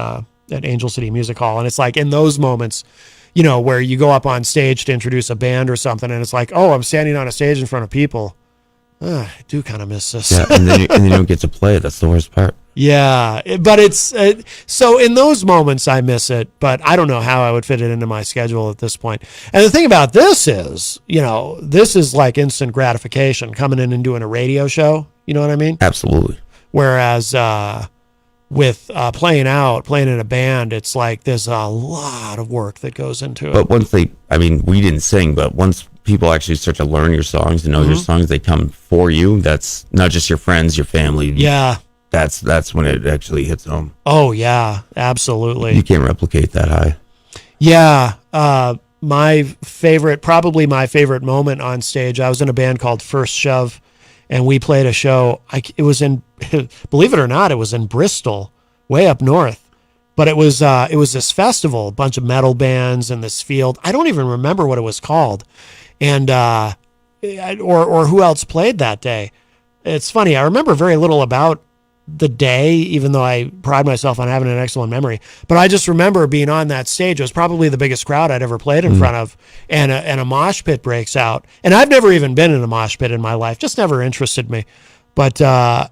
Angel City Music Hall, and it's like in those moments, where you go up on stage to introduce a band or something, and it's like, oh, I'm standing on a stage in front of people. I do kind of miss this. Yeah, and then you don't get to play it. That's the worst part. Yeah, but it's so in those moments I miss it, but I don't know how I would fit it into my schedule at this point. And the thing about this is, this is like instant gratification, coming in and doing a radio show. You know what I mean? Absolutely. Whereas with playing in a band, it's like there's a lot of work that goes into it. But once we didn't sing, but once people actually start to learn your songs and know your songs, they come for you. That's not just your friends, your family. Yeah. That's when it actually hits home. Oh yeah, absolutely. You can't replicate that high. Yeah. Probably my favorite moment on stage, I was in a band called First Shove, and we played a show. It was in, believe it or not, it was in Bristol, way up north. But it was this festival, a bunch of metal bands in this field. I don't even remember what it was called, and or who else played that day. It's funny. I remember very little about the day, even though I pride myself on having an excellent memory. But I just remember being on that stage. It was probably the biggest crowd I'd ever played in front of, and a mosh pit breaks out. And I've never even been in a mosh pit in my life. Just never interested me. But to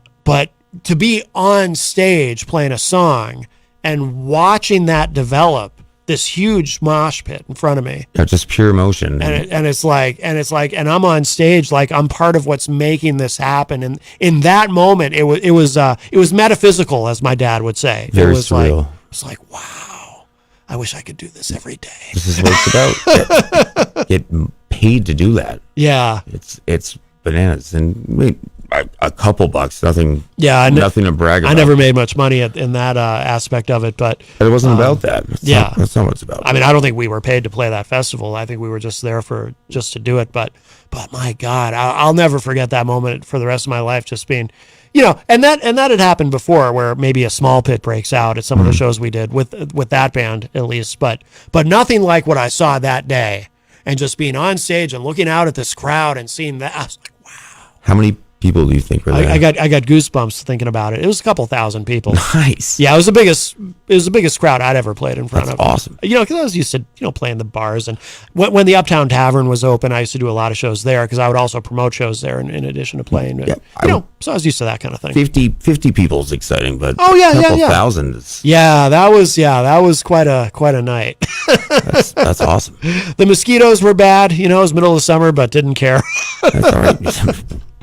be on stage playing a song and watching that develop, this huge mosh pit in front of me. Yeah, just pure emotion. And it's like, and I'm on stage, like I'm part of what's making this happen. And in that moment, it was metaphysical, as my dad would say. Very it was surreal. like, wow, I wish I could do this every day. This is what it's about. Get paid to do that. Yeah. It's bananas. And a couple bucks, nothing. Yeah, nothing to brag about. I never made much money in that aspect of it, but it wasn't about that. That's not what it's about. I mean, I don't think we were paid to play that festival. I think we were just there just to do it. But my God, I'll never forget that moment for the rest of my life. Just being, and that had happened before, where maybe a small pit breaks out at some of the shows we did with that band at least. But nothing like what I saw that day, and just being on stage and looking out at this crowd and seeing that. I was like, wow. How many people do you think were there? I got goosebumps thinking about it. It was a couple thousand people. Nice. Yeah, it was the biggest crowd I'd ever played in front of. That's awesome. Because I was used to playing the bars, and when the Uptown Tavern was open, I used to do a lot of shows there because I would also promote shows there in addition to playing. So I was used to that kind of thing. 50 people is exciting, but a couple thousand is. Yeah, that was quite a night. That's awesome. The mosquitoes were bad. It was middle of summer, but didn't care. That's all right.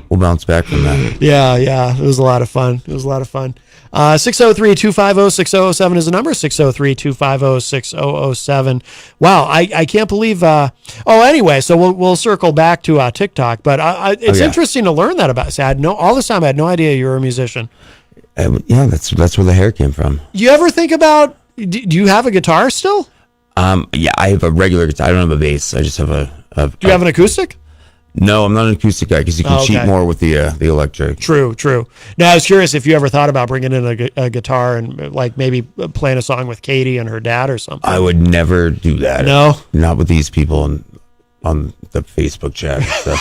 We'll bounce back from that. Yeah. It was a lot of fun. 603-250-6007 is the number. 603-250-6007. Wow, I can't believe. Anyway, so we'll circle back to TikTok, but it's interesting to learn that about. See, all this time I had no idea you were a musician. Yeah, that's where the hair came from. Do you ever think about? Do you have a guitar still? Yeah, I have a regular guitar. I don't have a bass. I just have a. Do you have an acoustic? No, I'm not an acoustic guy because you can cheat more with the electric. True. Now, I was curious if you ever thought about bringing in a guitar and like maybe playing a song with Katie and her dad or something. I would never do that. No? Not with these people on the Facebook chat. So.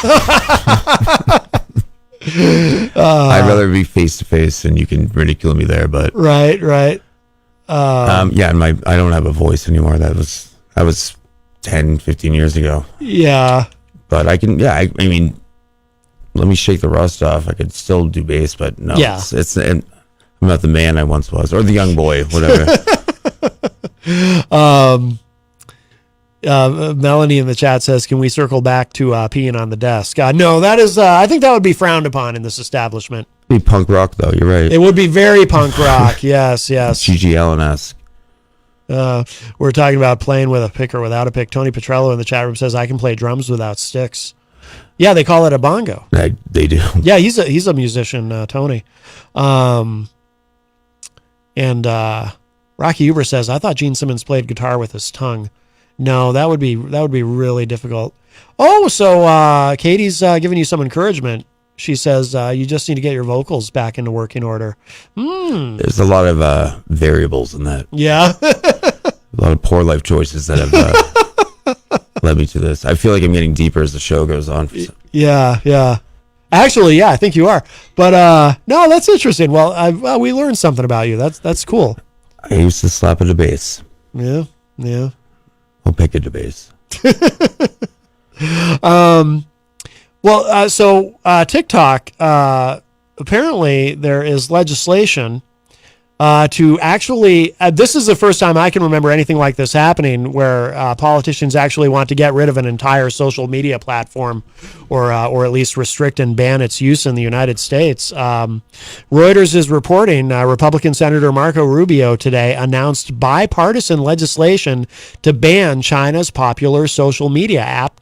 I'd rather be face to face and you can ridicule me there, but right. Yeah, and I don't have a voice anymore. That was 10, 15 years ago. Yeah. But I can, I mean, let me shake the rust off. I could still do bass, but no, I'm not the man I once was, or the young boy, whatever. Melanie in the chat says, can we circle back to peeing on the desk? No, that is, I think that would be frowned upon in this establishment. It'd be punk rock, though. You're right. It would be very punk rock. Yes. G.G. Allen-esque. We're talking about playing with a pick or without a pick. Tony Petrello in the chat room says, I can play drums without sticks. Yeah, they call it a bongo. They do. Yeah, he's a musician, Tony. And Rocky Huber says, I thought Gene Simmons played guitar with his tongue. No, that would be really difficult. Oh, so Katie's giving you some encouragement. She says, you just need to get your vocals back into working order. There's a lot of variables in that. Yeah. A lot of poor life choices that have led me to this. I feel like I'm getting deeper as the show goes on. Yeah. Actually, yeah, I think you are. But no, that's interesting. Well, we learned something about you. That's cool. I used to slap at a bass. Yeah. I'll pick at a bass. So TikTok, apparently there is legislation to actually, this is the first time I can remember anything like this happening, where politicians actually want to get rid of an entire social media platform, or at least restrict and ban its use in the United States. Reuters is reporting Republican Senator Marco Rubio today announced bipartisan legislation to ban China's popular social media app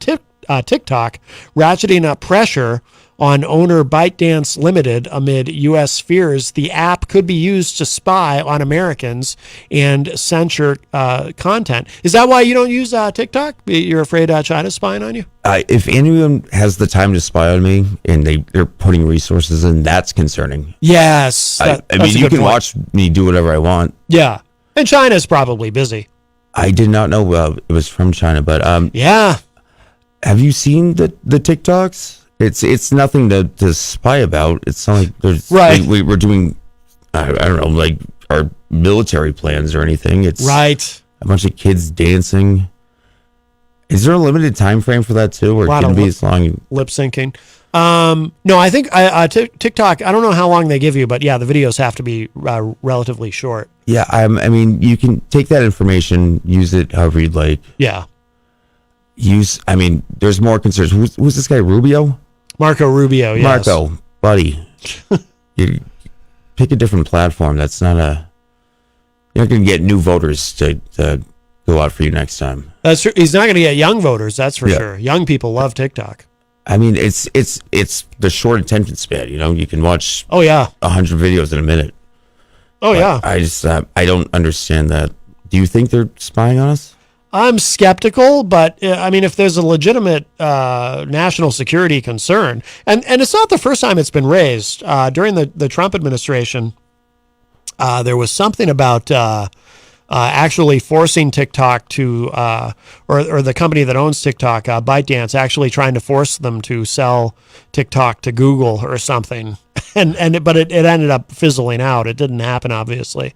TikTok, ratcheting up pressure on owner ByteDance Limited amid U.S. fears the app could be used to spy on Americans and censor content. Is that why you don't use TikTok? You're afraid China's spying on you? If anyone has the time to spy on me and they're putting resources in, that's concerning. Yes. I mean, you can watch me do whatever I want. Yeah. And China's probably busy. I did not know it was from China, but yeah. Have you seen the TikToks? It's nothing to spy about. It's not like there's we're doing I don't know, like our military plans or anything. It's right. A bunch of kids dancing. Is there a limited time frame for that too, or can it be as long? Lip syncing. No, I think TikTok. I don't know how long they give you, but yeah, the videos have to be relatively short. Yeah, I mean, you can take that information, use it however you'd like. Yeah. I mean, there's more concerns. Who's this guy? Rubio? Marco Rubio. Yes. Marco, buddy, you pick a different platform. That's not you're not going to get new voters to go out for you next time. That's true. He's not going to get young voters. That's for sure. Young people love TikTok. I mean, it's the short attention span. You know, you can watch 100 videos in a minute. Oh, but yeah. I just I don't understand that. Do you think they're spying on us? I'm skeptical, but I mean, if there's a legitimate national security concern, and it's not the first time it's been raised. During the Trump administration, there was something about actually forcing TikTok to, or the company that owns TikTok, ByteDance, actually trying to force them to sell TikTok to Google or something, but it ended up fizzling out. It didn't happen, obviously,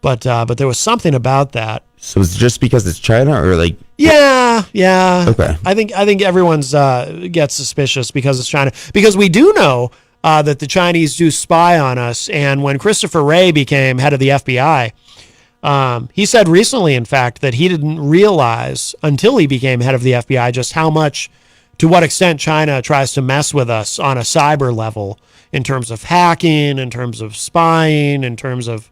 but there was something about that. So it's just because it's China, or like? Yeah. Okay. I think everyone's gets suspicious because it's China, because we do know that the Chinese do spy on us. And when Christopher Wray became head of the FBI, he said recently, in fact, that he didn't realize until he became head of the FBI just to what extent China tries to mess with us on a cyber level, in terms of hacking, in terms of spying, in terms of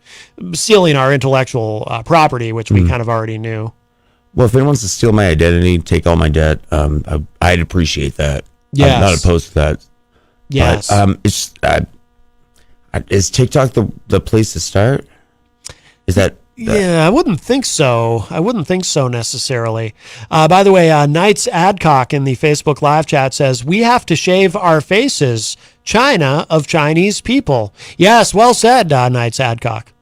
stealing our intellectual property, which we kind of already knew. Well, if anyone wants to steal my identity, take all my debt, I'd appreciate that. Yes. I'm not opposed to that. Yes. But, is TikTok the place to start? Is that? Yeah, I wouldn't think so. I wouldn't think so necessarily. By the way, Knights Adcock in the Facebook live chat says, we have to shave our faces. China of Chinese people. Yes, well said, Knights Adcock.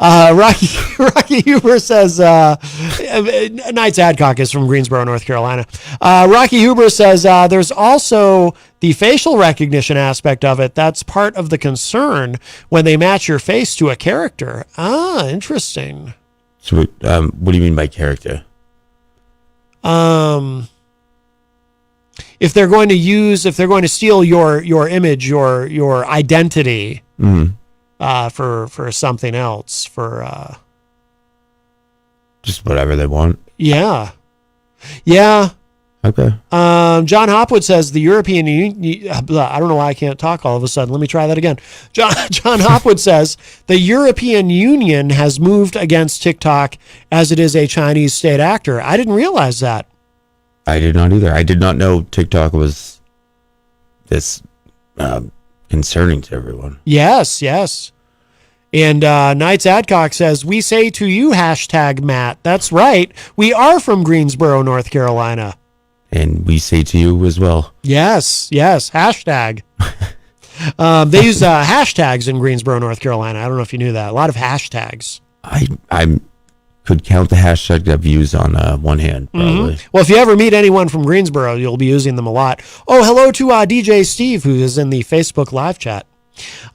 Rocky Huber says, Knights Adcock is from Greensboro, North Carolina. Rocky Huber says, there's also the facial recognition aspect of it. That's part of the concern when they match your face to a character. Ah, interesting. So, what do you mean by character? If they're going to steal your image, your identity, for something else, for just whatever they want. Yeah. Okay. John Hopwood says the European Union. I don't know why I can't talk all of a sudden. Let me try that again. John Hopwood says the European Union has moved against TikTok as it is a Chinese state actor. I didn't realize that. I did not either. I did not know TikTok was this concerning to everyone. Yes. And Knights Adcock says, we say to you, #Matt. That's right. We are from Greensboro, North Carolina. And we say to you as well. Yes. Hashtag. They use hashtags in Greensboro, North Carolina. I don't know if you knew that. A lot of hashtags. I could count the hashtags I've used on one hand, probably. Well, if you ever meet anyone from Greensboro, you'll be using them a lot. Oh, hello to DJ Steve, who is in the Facebook live chat.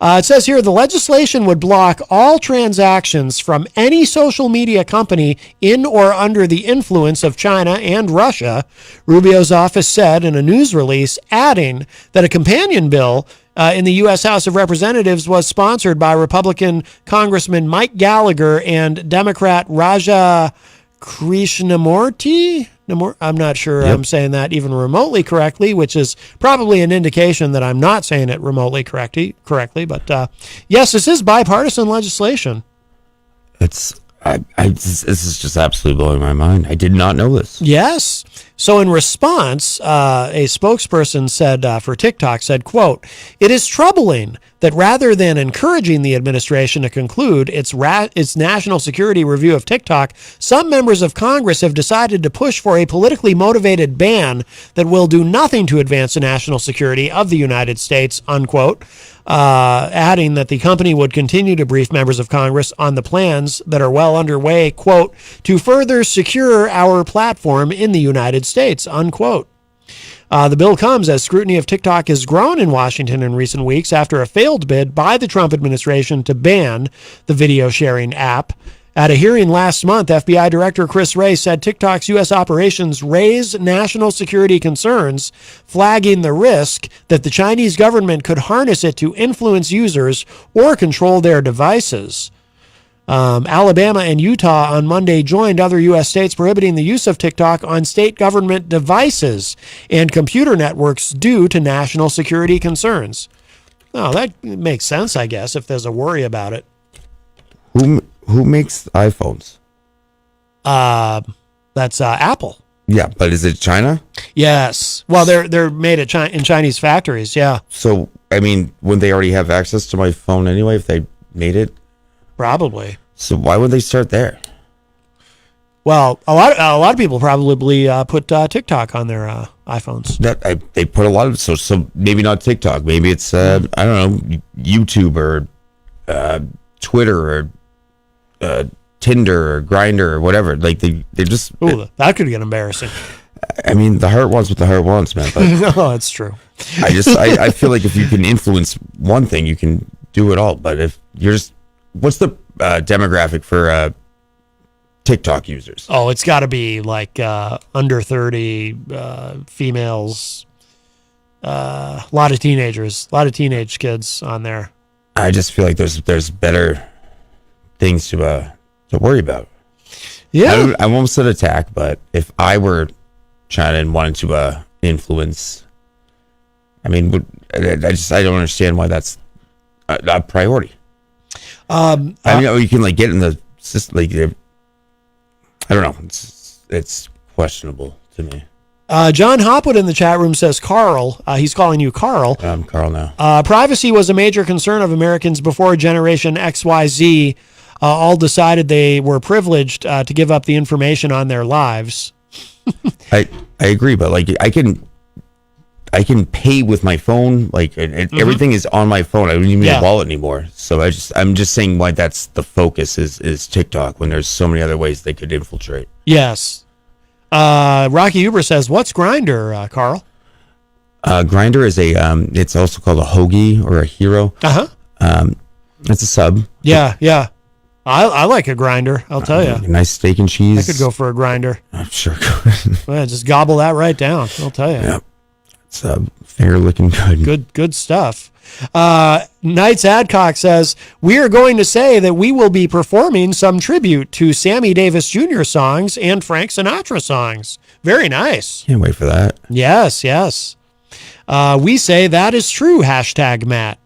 It says here, the legislation would block all transactions from any social media company in or under the influence of China and Russia, Rubio's office said in a news release, adding that a companion bill in the U.S. House of Representatives was sponsored by Republican Congressman Mike Gallagher and Democrat Raja Krishnamurti. I'm not sure I'm saying that even remotely correctly, which is probably an indication that I'm not saying it remotely correctly. But yes, this is bipartisan legislation. This is just absolutely blowing my mind. I did not know this. Yes. So in response, a spokesperson said for TikTok said, quote, it is troubling that rather than encouraging the administration to conclude its national security review of TikTok, some members of Congress have decided to push for a politically motivated ban that will do nothing to advance the national security of the United States, unquote, adding that the company would continue to brief members of Congress on the plans that are well underway, quote, to further secure our platform in the United States, unquote. The bill comes as scrutiny of TikTok has grown in Washington in recent weeks after a failed bid by the Trump administration to ban the video sharing app. At a hearing last month, FBI Director Chris Wray said TikTok's U.S. operations raise national security concerns, flagging the risk that the Chinese government could harness it to influence users or control their devices. Alabama and Utah on Monday joined other U.S. states prohibiting the use of TikTok on state government devices and computer networks due to national security concerns. Oh, that makes sense, I guess, if there's a worry about it. Who makes iPhones? That's Apple. Yeah, but is it China? Yes. Well, they're made in Chinese factories, yeah. So, I mean, wouldn't they already have access to my phone anyway if they made it? Probably. So why would they start there? Well, a lot of people probably put TikTok on their iPhones. They put a lot of so maybe not TikTok. Maybe it's I don't know, YouTube or Twitter or Tinder or Grindr or whatever. Like they just. Ooh, that could get embarrassing. I mean, the heart wants what the heart wants, man. But no, it's true. I feel like if you can influence one thing, you can do it all. But if you're just, what's the demographic for TikTok users? Oh, it's got to be like under 30 females, a lot of teenagers, a lot of teenage kids on there. I just feel like there's better things to worry about. Yeah, I won't say attack, but if I were China and wanted to influence, I mean, I don't understand why that's a priority. I mean, you can like get in the system, like I don't know. It's questionable to me. John Hopwood in the chat room says, Carl, he's calling you Carl. I'm Carl now. Privacy was a major concern of Americans before Generation XYZ. all decided they were privileged to give up the information on their lives. I agree, but like I can pay with my phone, like and everything is on my phone. I don't even need a wallet anymore. So I'm just saying why that's the focus is TikTok when there's so many other ways they could infiltrate. Yes. Rocky Uber says, "What's Grindr, Carl?" Grindr is it's also called a hoagie or a hero. It's a sub. Yeah. I like a Grindr. I'll tell you. Nice steak and cheese. I could go for a Grindr. I'm sure. Well, just gobble that right down. I'll tell you. Yeah. It's finger looking good. Good stuff. Knights Adcock says, "We are going to say that we will be performing some tribute to Sammy Davis Jr. songs and Frank Sinatra songs." Very nice. Can't wait for that. Yes. We say that is true. #Matt.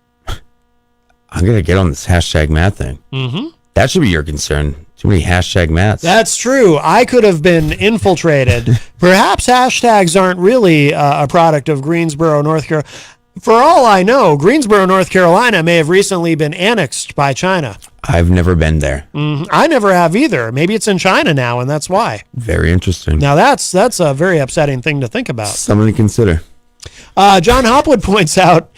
I'm going to get on this #Matt thing. Mm-hmm. That should be your concern. Too many #Matts. That's true. I could have been infiltrated. Perhaps hashtags aren't really a product of Greensboro, North Carolina. For all I know, Greensboro, North Carolina may have recently been annexed by China. I've never been there. I never have either. Maybe it's in China now, and that's why. Very interesting. Now, that's a very upsetting thing to think about. Something to consider. John Hopwood points out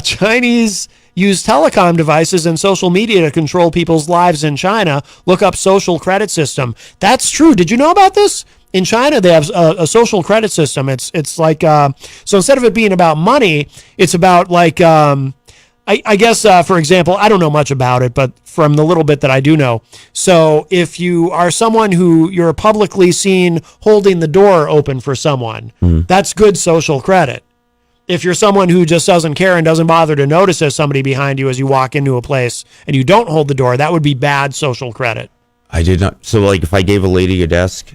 Chinese use telecom devices and social media to control people's lives in China. Look up social credit system. That's true. Did you know about this? In China, they have a social credit system. It's like, so instead of it being about money, it's about like, I guess, for example, I don't know much about it, but from the little bit that I do know. So if you are someone who you're publicly seen holding the door open for someone, that's good social credit. If you're someone who just doesn't care and doesn't bother to notice there's somebody behind you as you walk into a place and you don't hold the door, that would be bad social credit. I did not. So, like, if I gave a lady a desk,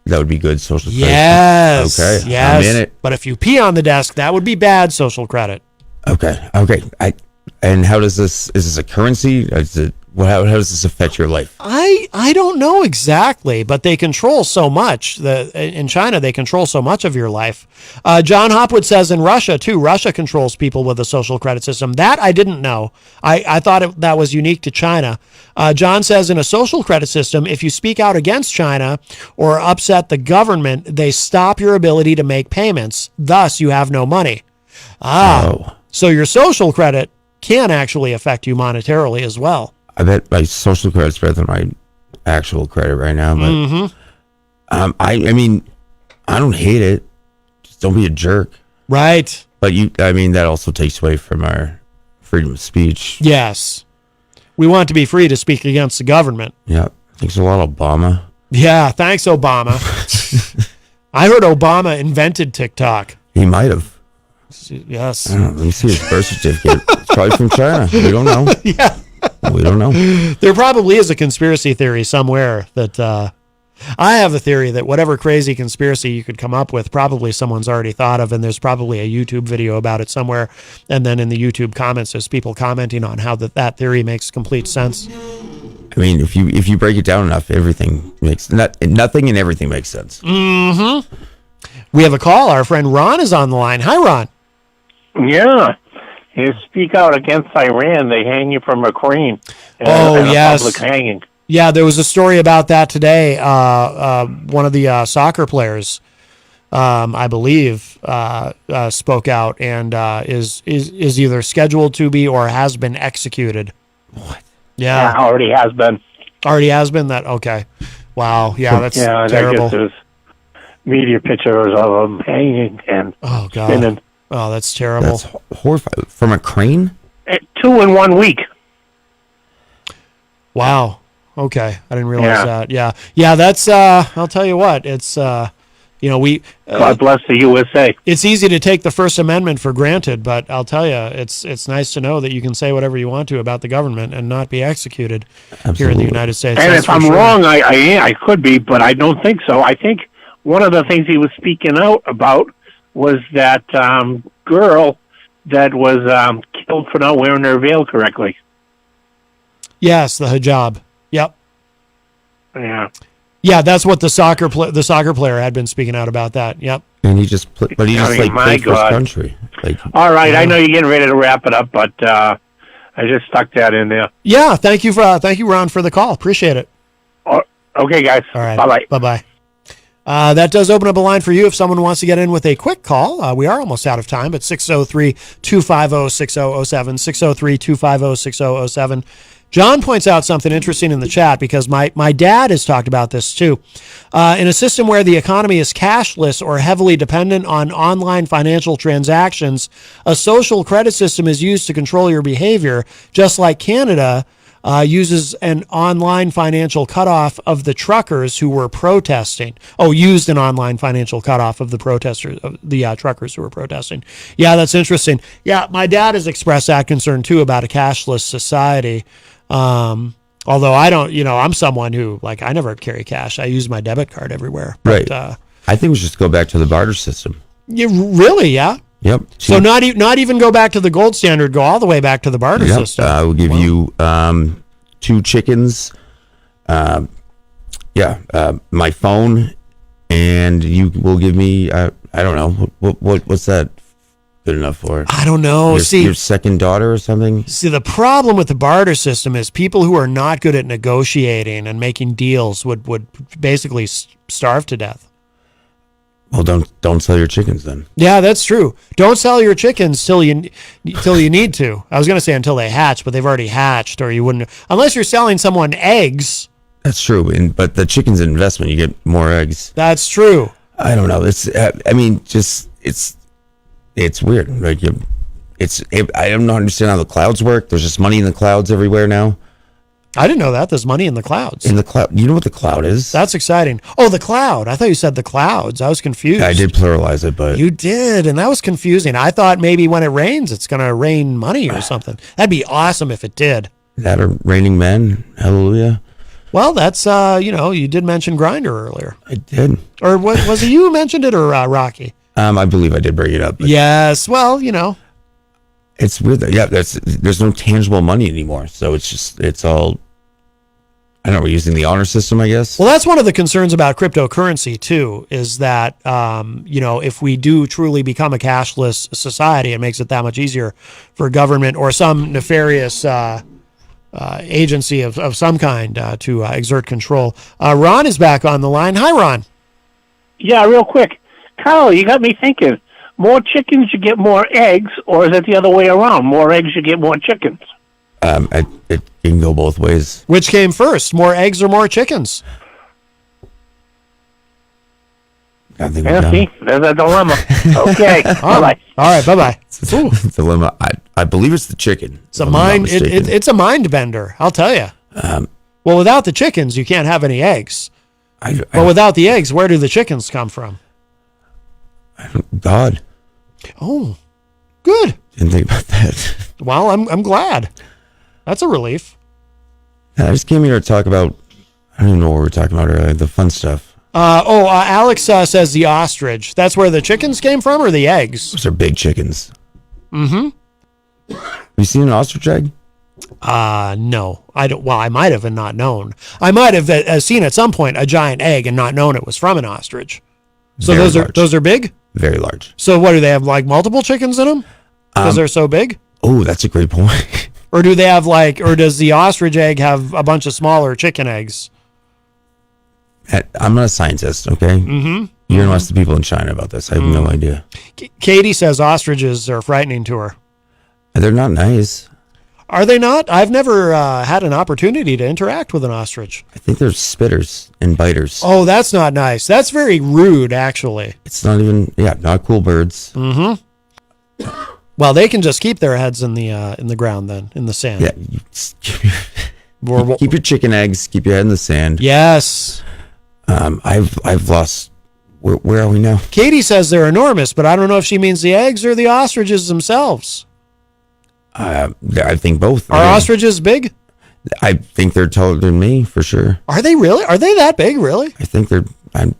that would be good social credit. Yes. Okay. Yes. I'm in it. But if you pee on the desk, that would be bad social credit. Okay. And how does this? Is this a currency? How does this affect your life? I don't know exactly, but they control so much. In China, they control so much of your life. John Hopwood says in Russia, too, Russia controls people with a social credit system. That I didn't know. I thought that was unique to China. John says in a social credit system, if you speak out against China or upset the government, they stop your ability to make payments. Thus, you have no money. So your social credit can actually affect you monetarily as well. I bet my social credit's better than my actual credit right now. But I mean, I don't hate it. Just don't be a jerk. Right. But that also takes away from our freedom of speech. Yes. We want to be free to speak against the government. Yeah. Thanks a lot, Obama. Yeah. Thanks, Obama. I heard Obama invented TikTok. He might have. Yes. I don't know, let me see his birth certificate. It's probably from China. We don't know. Yeah. We don't know. There probably is a conspiracy theory somewhere that I have the theory that whatever crazy conspiracy you could come up with, probably someone's already thought of, and there's probably a YouTube video about it somewhere. And then in the YouTube comments, there's people commenting on how that theory makes complete sense. I mean, if you break it down enough, everything makes nothing and everything makes sense. Mm-hmm. We have a call. Our friend Ron is on the line. Hi, Ron. Yeah. You speak out against Iran, they hang you from a crane. Yes. Public hanging. Yeah, there was a story about that today. One of the soccer players, I believe, spoke out and is either scheduled to be or has been executed. What? Yeah, already has been. Already has been. That okay? Wow. Yeah, that's terrible. I guess there's media pictures of them hanging and spinning. Oh, that's terrible. That's horrifying. From a crane? 2 in 1 week. Wow. Okay. I didn't realize that. Yeah. That's, I'll tell you what, it's, we, God bless the USA. It's easy to take the First Amendment for granted, but I'll tell you, it's nice to know that you can say whatever you want to about the government and not be executed here in the United States. And if I'm wrong, I could be, but I don't think so. I think one of the things he was speaking out about was that girl that was killed for not wearing her veil correctly. Yes, the hijab. Yep. Yeah. Yeah, that's what the soccer player had been speaking out about that. Yep. And he just played for his country. All right, I know you're getting ready to wrap it up, but I just stuck that in there. Yeah, thank you, Ron, for the call. Appreciate it. Okay, guys. All right. Bye-bye. Bye-bye. That does open up a line for you if someone wants to get in with a quick call. We are almost out of time, but 603-250-6007, 603-250-6007. John points out something interesting in the chat because my dad has talked about this too. In a system where the economy is cashless or heavily dependent on online financial transactions, a social credit system is used to control your behavior, just like Canada uses an online financial cutoff of the truckers who were protesting. Used an online financial cutoff of the protesters, of the truckers who were protesting. Yeah, that's interesting. Yeah, my dad has expressed that concern too about a cashless society. Although I don't, I'm someone who, I never carry cash. I use my debit card everywhere. But, right. I think we should go back to the barter system. Yeah, really? Yeah. Yep. So not even go back to the gold standard, go all the way back to the barter system. I will give you 2 chickens, my phone, and you will give me I don't know what's that good enough for? I don't know. Your second daughter or something? See, the problem with the barter system is people who are not good at negotiating and making deals would basically starve to death. Well, don't sell your chickens then. Yeah, that's true. Don't sell your chickens till you need to. I was going to say until they hatch, but they've already hatched, or you wouldn't, unless you're selling someone eggs. That's true, but the chicken's an investment. You get more eggs. That's true. I don't know. It's weird. I don't understand how the clouds work. There's just money in the clouds everywhere now. I didn't know that. There's money in the clouds. In the cloud. You know what the cloud is? That's exciting. Oh, the cloud. I thought you said the clouds. I was confused. I did pluralize it, but... You did, and that was confusing. I thought maybe when it rains, it's going to rain money or something. That'd be awesome if it did. That or raining men. Hallelujah. Well, that's, you did mention Grindr earlier. I did. Or was it you who mentioned it or Rocky? I believe I did bring it up. Yes. Well, It's weird that, there's no tangible money anymore. So it's all... I don't know, we're using the honor system, I guess. Well, that's one of the concerns about cryptocurrency, too, is that, if we do truly become a cashless society, it makes it that much easier for government or some nefarious agency of some kind to exert control. Ron is back on the line. Hi, Ron. Yeah, real quick. Carl, you got me thinking. More chickens, you get more eggs, or is it the other way around? More eggs, you get more chickens? It can go both ways. Which came first, more eggs or more chickens? I think see, there's a dilemma. Okay, bye-bye. All right, bye-bye. Dilemma. I believe it's the chicken. It's a mind. It's a mind bender. I'll tell you. Well, without the chickens, you can't have any eggs. But without the eggs, where do the chickens come from? God. Oh, good. Didn't think about that. Well, I'm glad. That's a relief. I just came here to talk about, I don't even know what we were talking about earlier, the fun stuff. Alex says the ostrich. That's where the chickens came from, or the eggs? Those are big chickens. Mm-hmm. Have you seen an ostrich egg? No. I don't. Well, I might have and not known. I might have seen at some point a giant egg and not known it was from an ostrich. So those are big? Very large. So what, do they have multiple chickens in them? Because they're so big? Oh, that's a great point. Or do they have or does the ostrich egg have a bunch of smaller chicken eggs? I'm not a scientist, okay? Mm-hmm. You're going to ask the people in China about this. I have no idea. Katie says ostriches are frightening to her. They're not nice. Are they not? I've never had an opportunity to interact with an ostrich. I think they're spitters and biters. Oh, that's not nice. That's very rude, actually. It's not even, not cool birds. Mm-hmm. Well, they can just keep their heads in the ground then, in the sand. Yeah. Keep your chicken eggs. Keep your head in the sand. Yes. I've lost. Where are we now? Katie says they're enormous, but I don't know if she means the eggs or the ostriches themselves. I think both. Are ostriches big? I think they're taller than me for sure. Are they really? Are they that big? Really? I think they're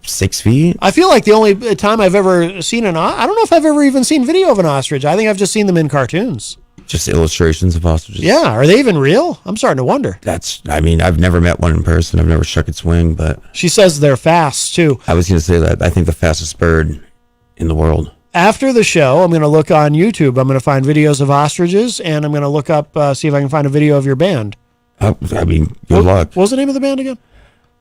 6 feet. I feel like the only time I've ever seen I don't know if I've ever even seen video of an ostrich. I think I've just seen them in cartoons. Just illustrations of ostriches. Yeah. Are they even real? I'm starting to wonder. I've never met one in person. I've never shook its wing, but. She says they're fast too. I was going to say that. I think the fastest bird in the world. After the show, I'm going to look on YouTube. I'm going to find videos of ostriches, and I'm going to look up, see if I can find a video of your band. I mean, good luck. What was the name of the band again?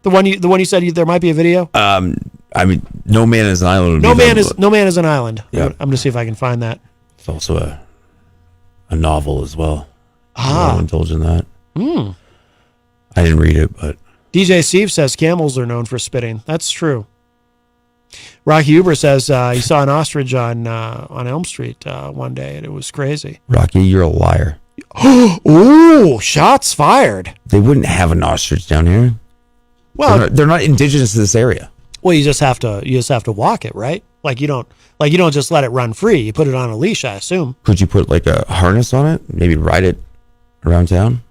The one you said there might be a video. I mean, No Man is an Island. No Man is an Island. Yeah. I'm going to see if I can find that. It's also a novel as well. Ah. I'll indulge in that. Hmm. I didn't read it, but DJ Steve says camels are known for spitting. That's true. Rocky Huber says he saw an ostrich on Elm Street one day, and it was crazy. Rocky, you're a liar. Ooh, shots fired. They wouldn't have an ostrich down here. Well, they're not indigenous to this area. Well, you just have to walk it, right? Like you don't just let it run free. You put it on a leash, I assume. Could you put like a harness on it? Maybe ride it around town?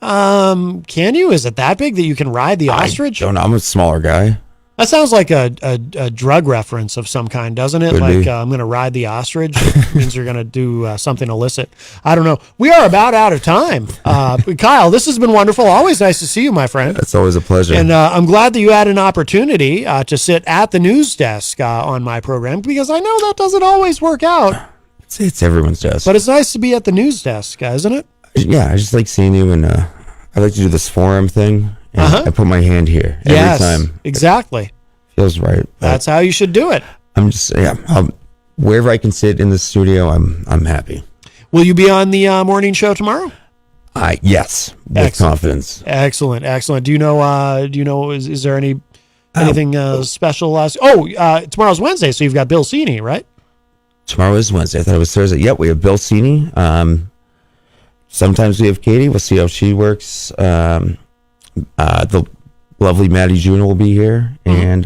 Can you? Is it that big that you can ride the ostrich? I don't know. I'm a smaller guy. That sounds like a drug reference of some kind, doesn't it? Could Like be. I'm going to ride the ostrich. It means you're going to do something illicit. I don't know. We are about out of time. Kyle, this has been wonderful. Always nice to see you, my friend. It's always a pleasure. And I'm glad that you had an opportunity to sit at the news desk on my program, because I know that doesn't always work out. It's everyone's desk. But it's nice to be at the news desk, isn't it? Yeah, I just like seeing you, and I like to do this forum thing. And I put my hand here every time. Exactly. Feels right. That's how you should do it. I'm just wherever I can sit in the studio, I'm happy. Will you be on the morning show tomorrow? Yes, with confidence. Excellent. Do you know? Is there anything special? Tomorrow's Wednesday, so you've got Bill Cini, right? Tomorrow is Wednesday. I thought it was Thursday. Yep, we have Bill Cini. Sometimes we have Katie. We'll see how she works. The lovely Maddie June will be here, and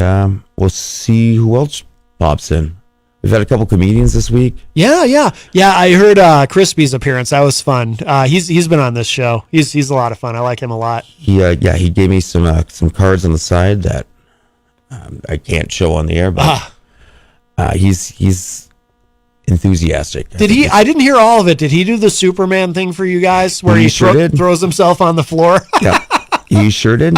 we'll see who else pops in. We've had a couple comedians this week. Yeah. I heard Crispy's appearance. That was fun. He's been on this show. He's a lot of fun. I like him a lot. He gave me some cards on the side that I can't show on the air, but he's enthusiastic. Did he? I didn't hear all of it. Did he do the Superman thing for you guys, where he throws himself on the floor? Yeah, he sure did.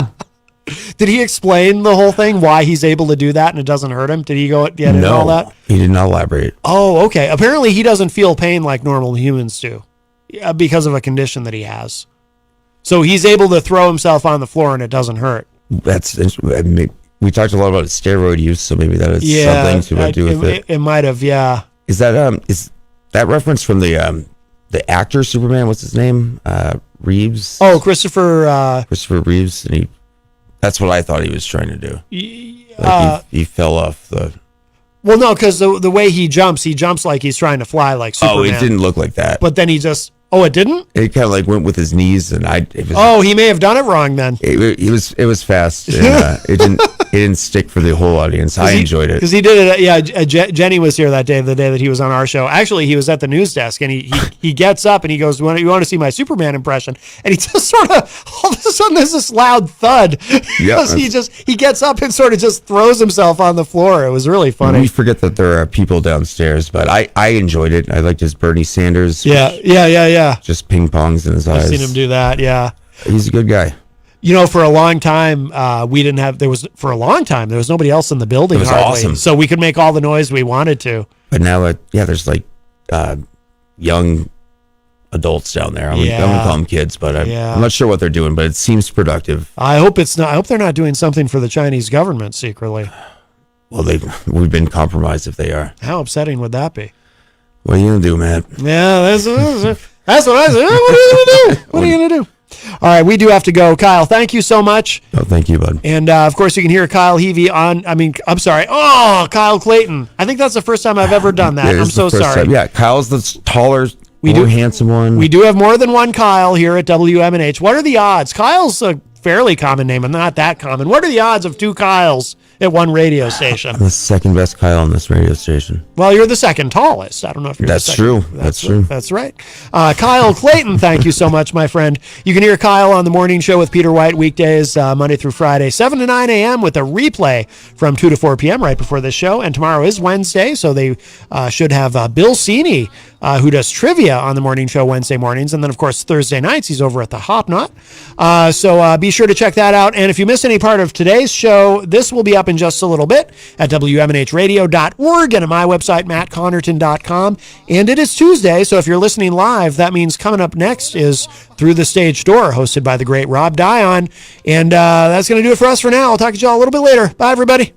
Did he explain the whole thing, why he's able to do that and it doesn't hurt him? Did he get into all that? He did not elaborate. Oh, okay. Apparently he doesn't feel pain like normal humans do because of a condition that he has. So he's able to throw himself on the floor and it doesn't hurt. We talked a lot about steroid use, so maybe that is something to do with it. It might have, yeah. Is that reference from the actor Superman? What's his name? Reeves. Oh, Christopher Reeves, and that's what I thought he was trying to do. He fell off the. Well, no, because the way he jumps like he's trying to fly like Superman. Oh, it didn't look like that. But then he just. Oh, it didn't? It kind of like went with his knees, and he may have done it wrong then. It was fast. And, it didn't stick for the whole audience. I enjoyed it because he did it. Yeah, Jenny was here that day, the day that he was on our show. Actually, he was at the news desk, and he gets up and he goes, "You want to see my Superman impression?" And he just sort of all of a sudden there's this loud thud. Yeah, he gets up and sort of just throws himself on the floor. It was really funny. We forget that there are people downstairs, but I enjoyed it. I liked his Bernie Sanders. Yeah. Just ping pongs in his eyes. I've seen him do that. Yeah, he's a good guy. You know, for a long time, there was nobody else in the building. It was hardly, awesome. So we could make all the noise we wanted to. But now, there's like young adults down there. I'm gonna call them kids, but I'm not sure what they're doing. But it seems productive. I hope it's not. I hope they're not doing something for the Chinese government secretly. Well, we've been compromised if they are. How upsetting would that be? What are you gonna do, Matt? Yeah, that's what I said. What are you gonna do? What are you gonna do? All right, we do have to go. Kyle, thank you so much. Oh, thank you, bud. And, of course, you can hear Kyle Heavey Kyle Clayton. I think that's the first time I've ever done that. I'm so sorry. Time. Yeah, Kyle's the taller, more handsome one. We do have more than one Kyle here at WMNH. What are the odds? Kyle's a fairly common name and not that common. What are the odds of two Kyles at one radio station? I'm the second best Kyle on this radio station. Well, you're the second tallest. I don't know if you're That's the second. true. That's true. That's right. Kyle Clayton, thank you so much, my friend. You can hear Kyle on the morning show with Peter White weekdays, Monday through Friday, 7 to 9 a.m. with a replay from 2 to 4 p.m. right before this show. And tomorrow is Wednesday, so they should have Bill Cini who does trivia on the morning show Wednesday mornings. And then, of course, Thursday nights, he's over at the Hop Knot. So be sure to check that out. And if you miss any part of today's show, this will be up in just a little bit at WMNHradio.org and at my website, mattconnarton.com. And it is Tuesday, so if you're listening live, that means coming up next is Through the Stage Door, hosted by the great Rob Dion. And that's going to do it for us for now. I'll talk to y'all a little bit later. Bye, everybody.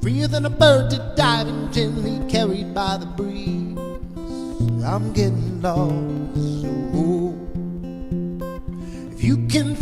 Freer than a bird to diving, gently carried by the breeze. I'm getting lost. So if you can